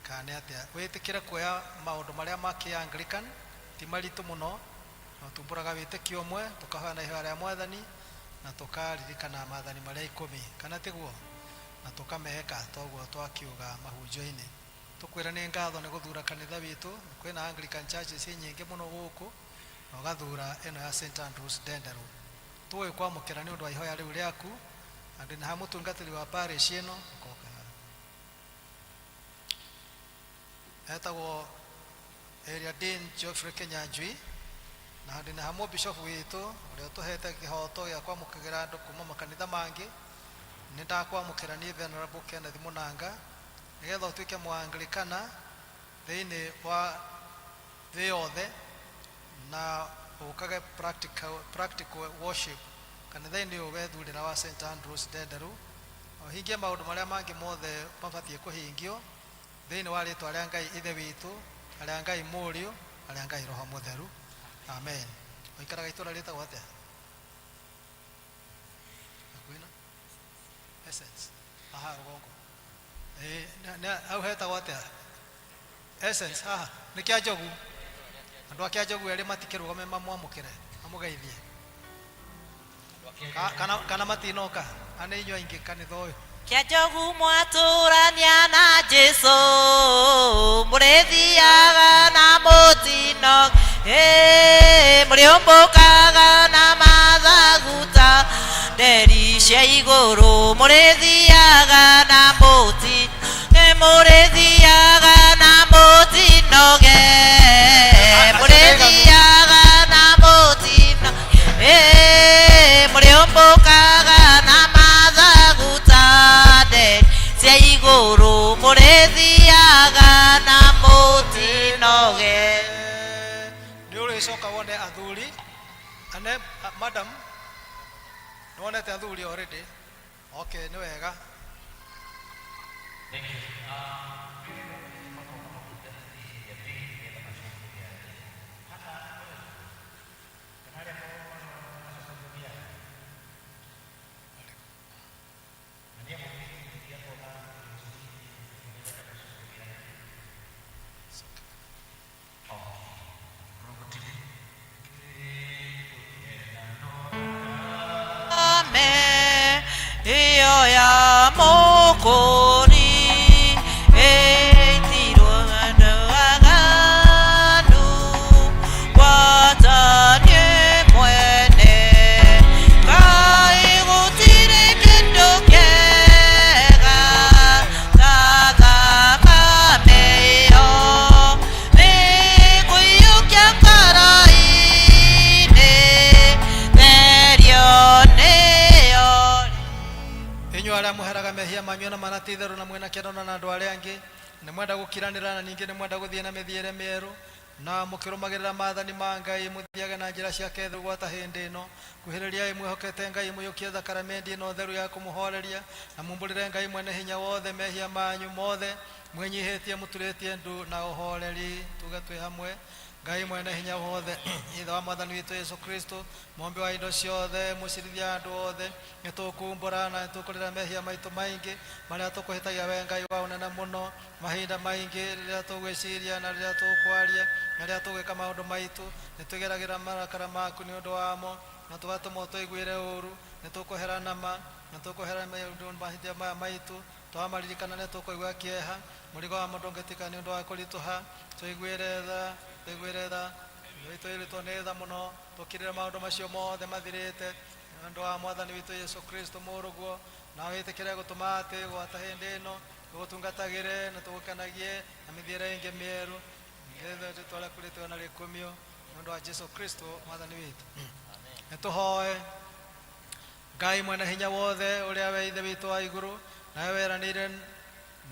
kana atĩa. Wĩtĩkĩre kuoya maũndũ marĩa ma Kĩ-Anglican ti maritũ mũno, no tumbũraga wĩtĩkio ũmwe tũkahoya ihoya rĩa Mwathani na tũkaririkana maathani marĩa 10 kana tiguo na tũkameheka toguo twakiuga mahunjio-inĩ. Tũkwĩra nĩ ngatho nĩ gũthura kanitha witũ. Kwĩna Anglican churches nyingĩ mũno gũkũ na ũgathura ĩno ya St. Andrews Ndenderu. Tũĩ kwamũkĩra nĩ ũndũ wa ihoya rĩu rĩaku. Andũ nĩ mũtungatĩri wa parish ĩno etagwo area dean Geoffrey Kenyanjui, na handũ nĩ hamwe bishop witũ ũrĩa ũtũhete kĩhoto gĩa kwamũkĩra andũ kuma makanitha mangĩ. Nĩ ndakwamũkĩra ni Venerable Kenneth Mũnanga nĩgetha ũtuĩke mũ-Anglikana thĩinĩ wa thĩ yothe na ũkage practical worship kanitha-inĩ ũyũ wethurĩra wa St Andrews Ndenderu hingie maũndũ marĩa mangĩ mothe mabatiĩ kũhingio thĩinĩ wa rĩtwa rĩa Ngai ithe witũ, arĩa Ngai mũriũ, arĩa Ngai roho mũtheru. Amen. Oikaraga itũra rĩtagwo atĩa? Akwina? Essence. Aha, Rugongo. Au hetagwo atĩa? Essence. Aha, nĩ kĩa Njogu. Andũ a kĩa Njogu erĩ matikĩrũgame mamwamũkĩre amũgeithie. Kana matinoka ane inyuĩ aingĩ kanitha ũyũ. Kĩa Njogu mwatũrania na Jesũ, mũrĩthiaga na mũtino, mũrĩũmbũkaga na mathaguta, nderi cia igũrũ, mũrĩthiaga na mũtino, mũrĩthiaga na mũtinoge, mũrĩthiaga na mũtino, mũrĩũmbũkaga na mathaguta, nderi cia igũrũ, mũrĩthiaga na mũtinoge. Nĩ ũrĩcoka wone athuri ane madam, nĩ wonete athuri already? Okay, nĩ wega. Iyo ya mokori eitirwo andũ aganu watanie mwene Ngai gũtirĩ kĩndũ kĩega ta thakame ĩyo nĩ kũiyũkia kara-inĩ therio nĩyo. Inyuĩ arĩa mũheraga mehia manyu na manati itherũ na mwena kĩrona na andũ arĩa angĩ nĩ mwenda gũkiranĩra na ningĩ nĩ mwenda gũthiĩ na mĩthiĩre mĩerũ na mũkĩrũmagĩrĩra maathani ma Ngai mũthiage na njĩra ciake theru gwata hĩndĩ ĩno. Kuhĩrĩriai mwĩhokete Ngai, mũiyũkie thakramenti ĩno theru ya kũmũhoreria na mumbũrĩre Ngai mwene hinya wothe mehia manyu mothe mwĩnyihĩtie mũturĩtie ndu na ũhoreri. Tuge twĩ hamwe. Ngai mwene hinya wothe ithe wa mwathani witũ Yesu Kristo, mũmbi wa indo ciothe, mũcirithia andũ othe, nĩtũkumbũra na nĩtũkũrĩra mehia maitũ maingĩ marĩa tũkũhĩtagia we Ngai wa ũnene mũno mahinda maingĩ rĩrĩa tũgwĩciria na rĩrĩa tũkwaria na rĩrĩa tũgwĩka maũndũ maitũ. Nĩtwĩgeragĩra marakara maku nĩ ũndũ wamo na tũgatũma tũiguĩre ũũru. Nĩtũkũherana ma na tũkũherana mahinda maya maitũ, twamaririkana nĩtũkũigua kĩeha, mũrigo wa mũndũ ũngĩtika nĩ ũndũ wa kũritũha. Tũiguĩre tha twĩtwo nĩ tha mũno, tũkirĩre maũndũ macio mothe mathirĩte nĩ ũndũ wa mwathani witũ Yesu Kristo mũrũguo, na wĩtĩkĩre gũtũma atĩ gwata hĩndĩ ĩno tũgũtungatagĩre na tũgũkenagie na mĩthiĩre ĩngĩ mĩerũ rĩtwa rĩaku rĩtĩo na rĩkumio nĩ ũndũ wa Jesu Kristo mwathani witũ. Nĩtũhoe. Ngai mwene hinya wothe, ũrĩa we ithe witũ wa igũrũ, nawe weranĩire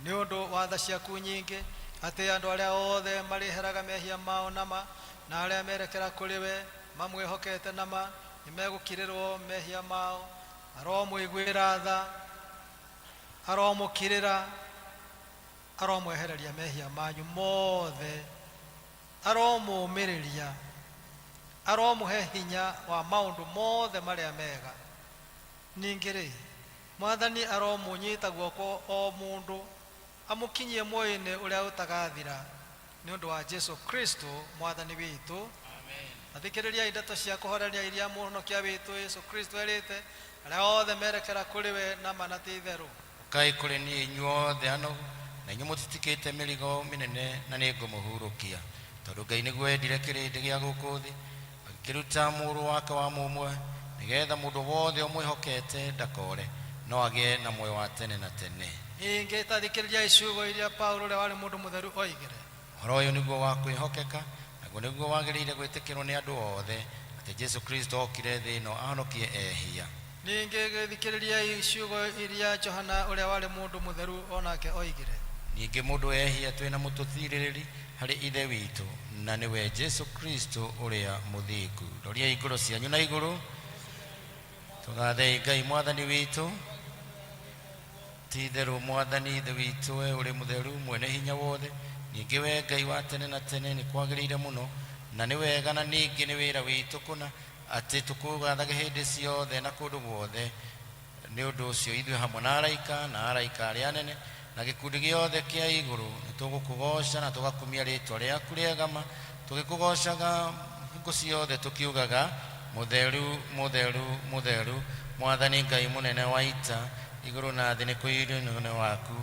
nĩ ũndũ wa tha ciaku nyingĩ atĩ andũ arĩa othe marĩheraga mehia mao nama na arĩa merekera kũrĩ we mamwĩhokete nama nĩmegũkirĩrwo mehia mao. Aromũiguĩra tha, aromũkirĩra, aromwehereria mehia manyu mothe, aromũmĩrĩria, aromũhe hinya wa maũndũ mothe marĩa mega. Ningĩ rĩ, mwathani aromũnyita guoko o mũndũ amũkinyie muoyo-inĩ ũrĩa ũtagathira nĩ ũndũ wa Jesu Kristo mwathani witũ. Athikĩrĩria ndeto cia kũhoreria iria mũhonokia witũ Yesu Kristo erĩte arĩa othe merekera kũrĩ we na manati itherũ. Ngai kũrĩ niĩ inyuothe anogu na inyuĩ mũtitikĩte mĩrigo mĩnene na nĩngũmũhurũkia, tondũ Ngai nĩguo endire kĩrĩndĩ gĩa gũkũ thĩ agĩkĩruta mũrũ wake wa mũmwe nĩgetha mũndũ wothe ũmwĩhokete ndakore no agĩe na muoyo wa tene na tene. Ningĩ tathikĩrĩria iciugo iria Paulo ũrĩa warĩ mũndũ mũtheru oigire. Ũhoro ũyũ nĩguo wa kwĩhokeka, naguo nĩguo wagĩrĩire gwĩtĩkĩrwo nĩ andũ othe, atĩ Jesu Kristo okire thĩ ĩno ahonokie ehia. Ningĩ thikĩrĩria iciugo iria Johana ũrĩa warĩ mũndũ mũtheru onake oigire. Ningĩ mũndũ ehia twĩna mũtũthirĩrĩri harĩ ithe witũ, na nĩwe Jesu Kristo ũrĩa mũthingu. Roria igũrũ cianyu na igũrũ. tugathe Ngai mwathani witu ti-itherũ mwathani ithe witũ we ũrĩ mũtheru mwene hinya wothe ningĩ we Ngai wa tene na tene nĩ kwagĩrĩire mũno na nĩ wega na ningĩ nĩ wĩra witũ kũna atĩ tũkũgathage hĩndĩ ciothe na kũndũ guothe nĩ ũndũ ũcio ithuĩ hamwe na araika arĩa anene na gĩkundi gĩothe kĩa igũrũ nĩ tũgũkũgoca na tũgakumia rĩĩtwa rĩaku rĩegama tũgĩkũgocaga hingo ciothe tũkiugaga mũtheru mũtheru mũtheru mwathani Ngai mũnene wa ita igũrũ na thĩ nĩ kũiyũrio nĩ waku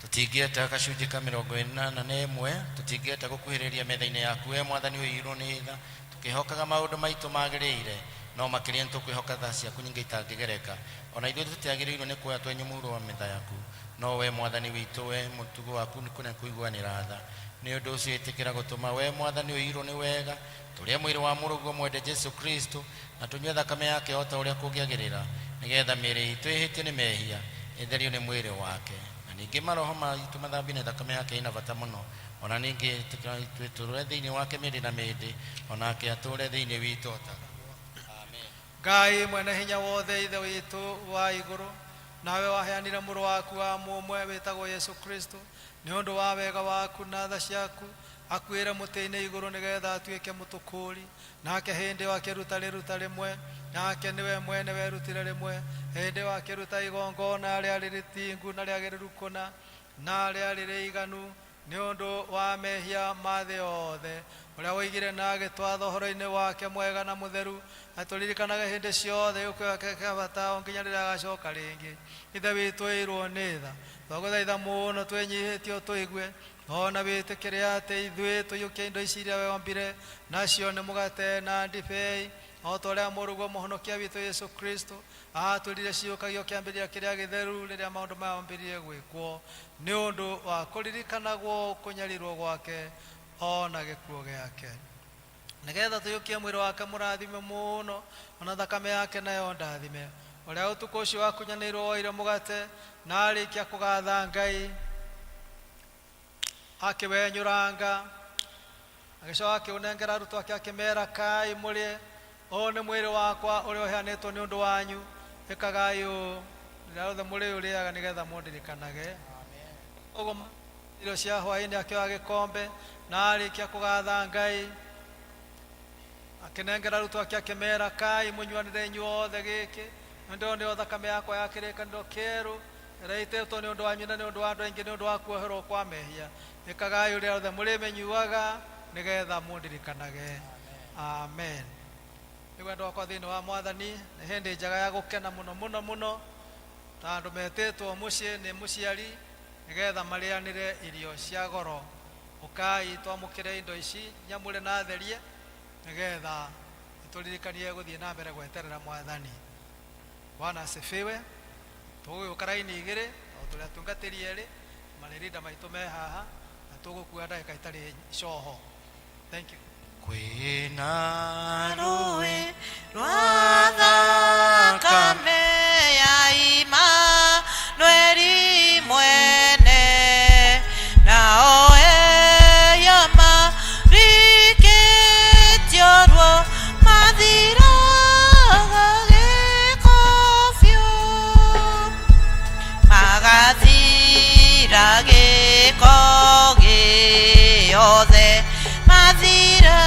tũtingĩeta gacunjĩ ka 41 tũtingĩeta gũkuhĩrĩria metha-inĩ yaku we mwathani ũiyũrwo nĩ tha tũkĩhokaga maũndũ maitũ magĩrĩire no makĩria nĩ tũkwĩhoka tha ciaku nyingĩ itangĩgereka ona ithuĩ tũtiagĩrĩirwo nĩ kuoya twenyũ mũhuro wa metha yaku no we mwathani witũ we mũtugo waku nĩ kũnene kũiguanĩra tha nĩ ũndũ ũcio ĩtĩkĩra gũtũma we mwathani ũiyũrwo nĩ wega tũrĩa mwĩrĩ wa mũrũguo mwende Jesu Kristo na tũnyue thakame yake o ta ũrĩa kũngĩagĩrĩra nĩgetha mĩĩrĩ itũ ĩhĩtio nĩ mehia ĩtherio nĩ mwĩrĩ wake na ningĩ maroho maitũ mathambi na thakame yake ĩna bata mũno ona ningĩ tũtũũre thĩinĩ wake mĩndĩ na mĩndĩ onake atũũre thĩinĩ witũ Ngai mwene hinya wothe ithe witũ wa igũrũ nawe waheanire mũrũ waku wa mũmwe wĩtagwo Yesu Kristo nĩ ũndũ wa wega waku na tha ciaku akuĩre mũtĩ-inĩ igũrũ nĩgetha atuĩke mũtũkũri nake hĩndĩ wakĩruta rĩruta rĩmwe nake nĩwe mwene werutire rĩmwe hĩndĩ wakĩruta igongona rĩa rĩrĩtingu na rĩagĩrĩru kũna na rĩa rĩiganu nĩ ũndũ wa mehia ma thĩ yothe ũrĩa woigire na agĩtwatha ũhoro-inĩ wake mwega na mũtheru atũririkanaga hĩndĩ ciothe gĩkuũ gĩake kĩa bata o nginya rĩrĩa agacoka rĩngĩ ithe witũ ĩirwo nĩ tha twagũthaitha mũno twĩnyihĩtie tũigue ona wĩtĩkĩre atĩ ithuĩ tũiyũkie indo ici iria wombire nacio nĩ mũgate na ndibei o ta ũrĩa mũrũguo mũhonokia witũ Yesu Kristo atũrire ciũkagio kĩambĩrĩria kĩrĩa gĩtheru rĩrĩa maũndũ maambĩrĩrie gwĩkwo nĩ ũndũ wa kũririkanagwo kũnyarirwo gwake ona gĩkuũ gĩake nĩgetha tũiyũkie mwĩrĩ wake mũrathime mũno ona thakame yake nayo ndathime ũrĩa ũtukũ ũcio wakunyanĩirwo woire mũgate na arĩkia kũgatha Ngai akĩwenyũranga agĩcoka akĩũnengera arutwo ake akĩmera kai mũrĩe o nĩ mwĩrĩ wakwa ũrĩa ũheanĩtwo nĩ ũndũ wanyu ĩkagai ũũ rĩrĩa rĩothe mũrĩũrĩaga nĩgetha mũndirikanage ũguo irio cia hwaĩ-inĩ akĩoya gĩkombe na arĩkia kũgatha Ngai akĩnengera arutwo ake akĩmera kai mũnyuanĩre inyuothe gĩkĩ nĩndĩo nĩyo thakame yakwa ya kĩrĩkanĩro kĩerũ ĩrĩa ĩitĩtwo nĩ ũndũ wanyu na nĩ ũndũ wa andũ aingĩ nĩ ũndũ wa kuoherwo kwa mehia ĩkagai ũrĩa rĩothe mũrĩmĩnyuaga nĩgetha mũndirikanage amen nĩguo andũ akwa thĩinĩ wa mwathani nĩ hĩndĩ njega ya gũkena mũno mũno mũno ta andũ metĩtwo mũciĩ nĩ mũciari nĩgetha marĩanĩre irio cia goro ũkai twamũkĩre indo ici nyamũre na therie nĩgetha tũririkanie gũthiĩ na mbere gweterera mwathani Bwana asifiwe tũgũgĩũka raini igĩrĩ o tũrĩa tungatĩri erĩ marĩrinda maitũ me haha na tũgũkua ndagĩka itarĩ coho thank you kwĩna rũĩ rwa thakame ya Imanueli mwene nao eya marikĩtio ruo mathiraga gĩko biũ magathira gĩko gĩothe mathira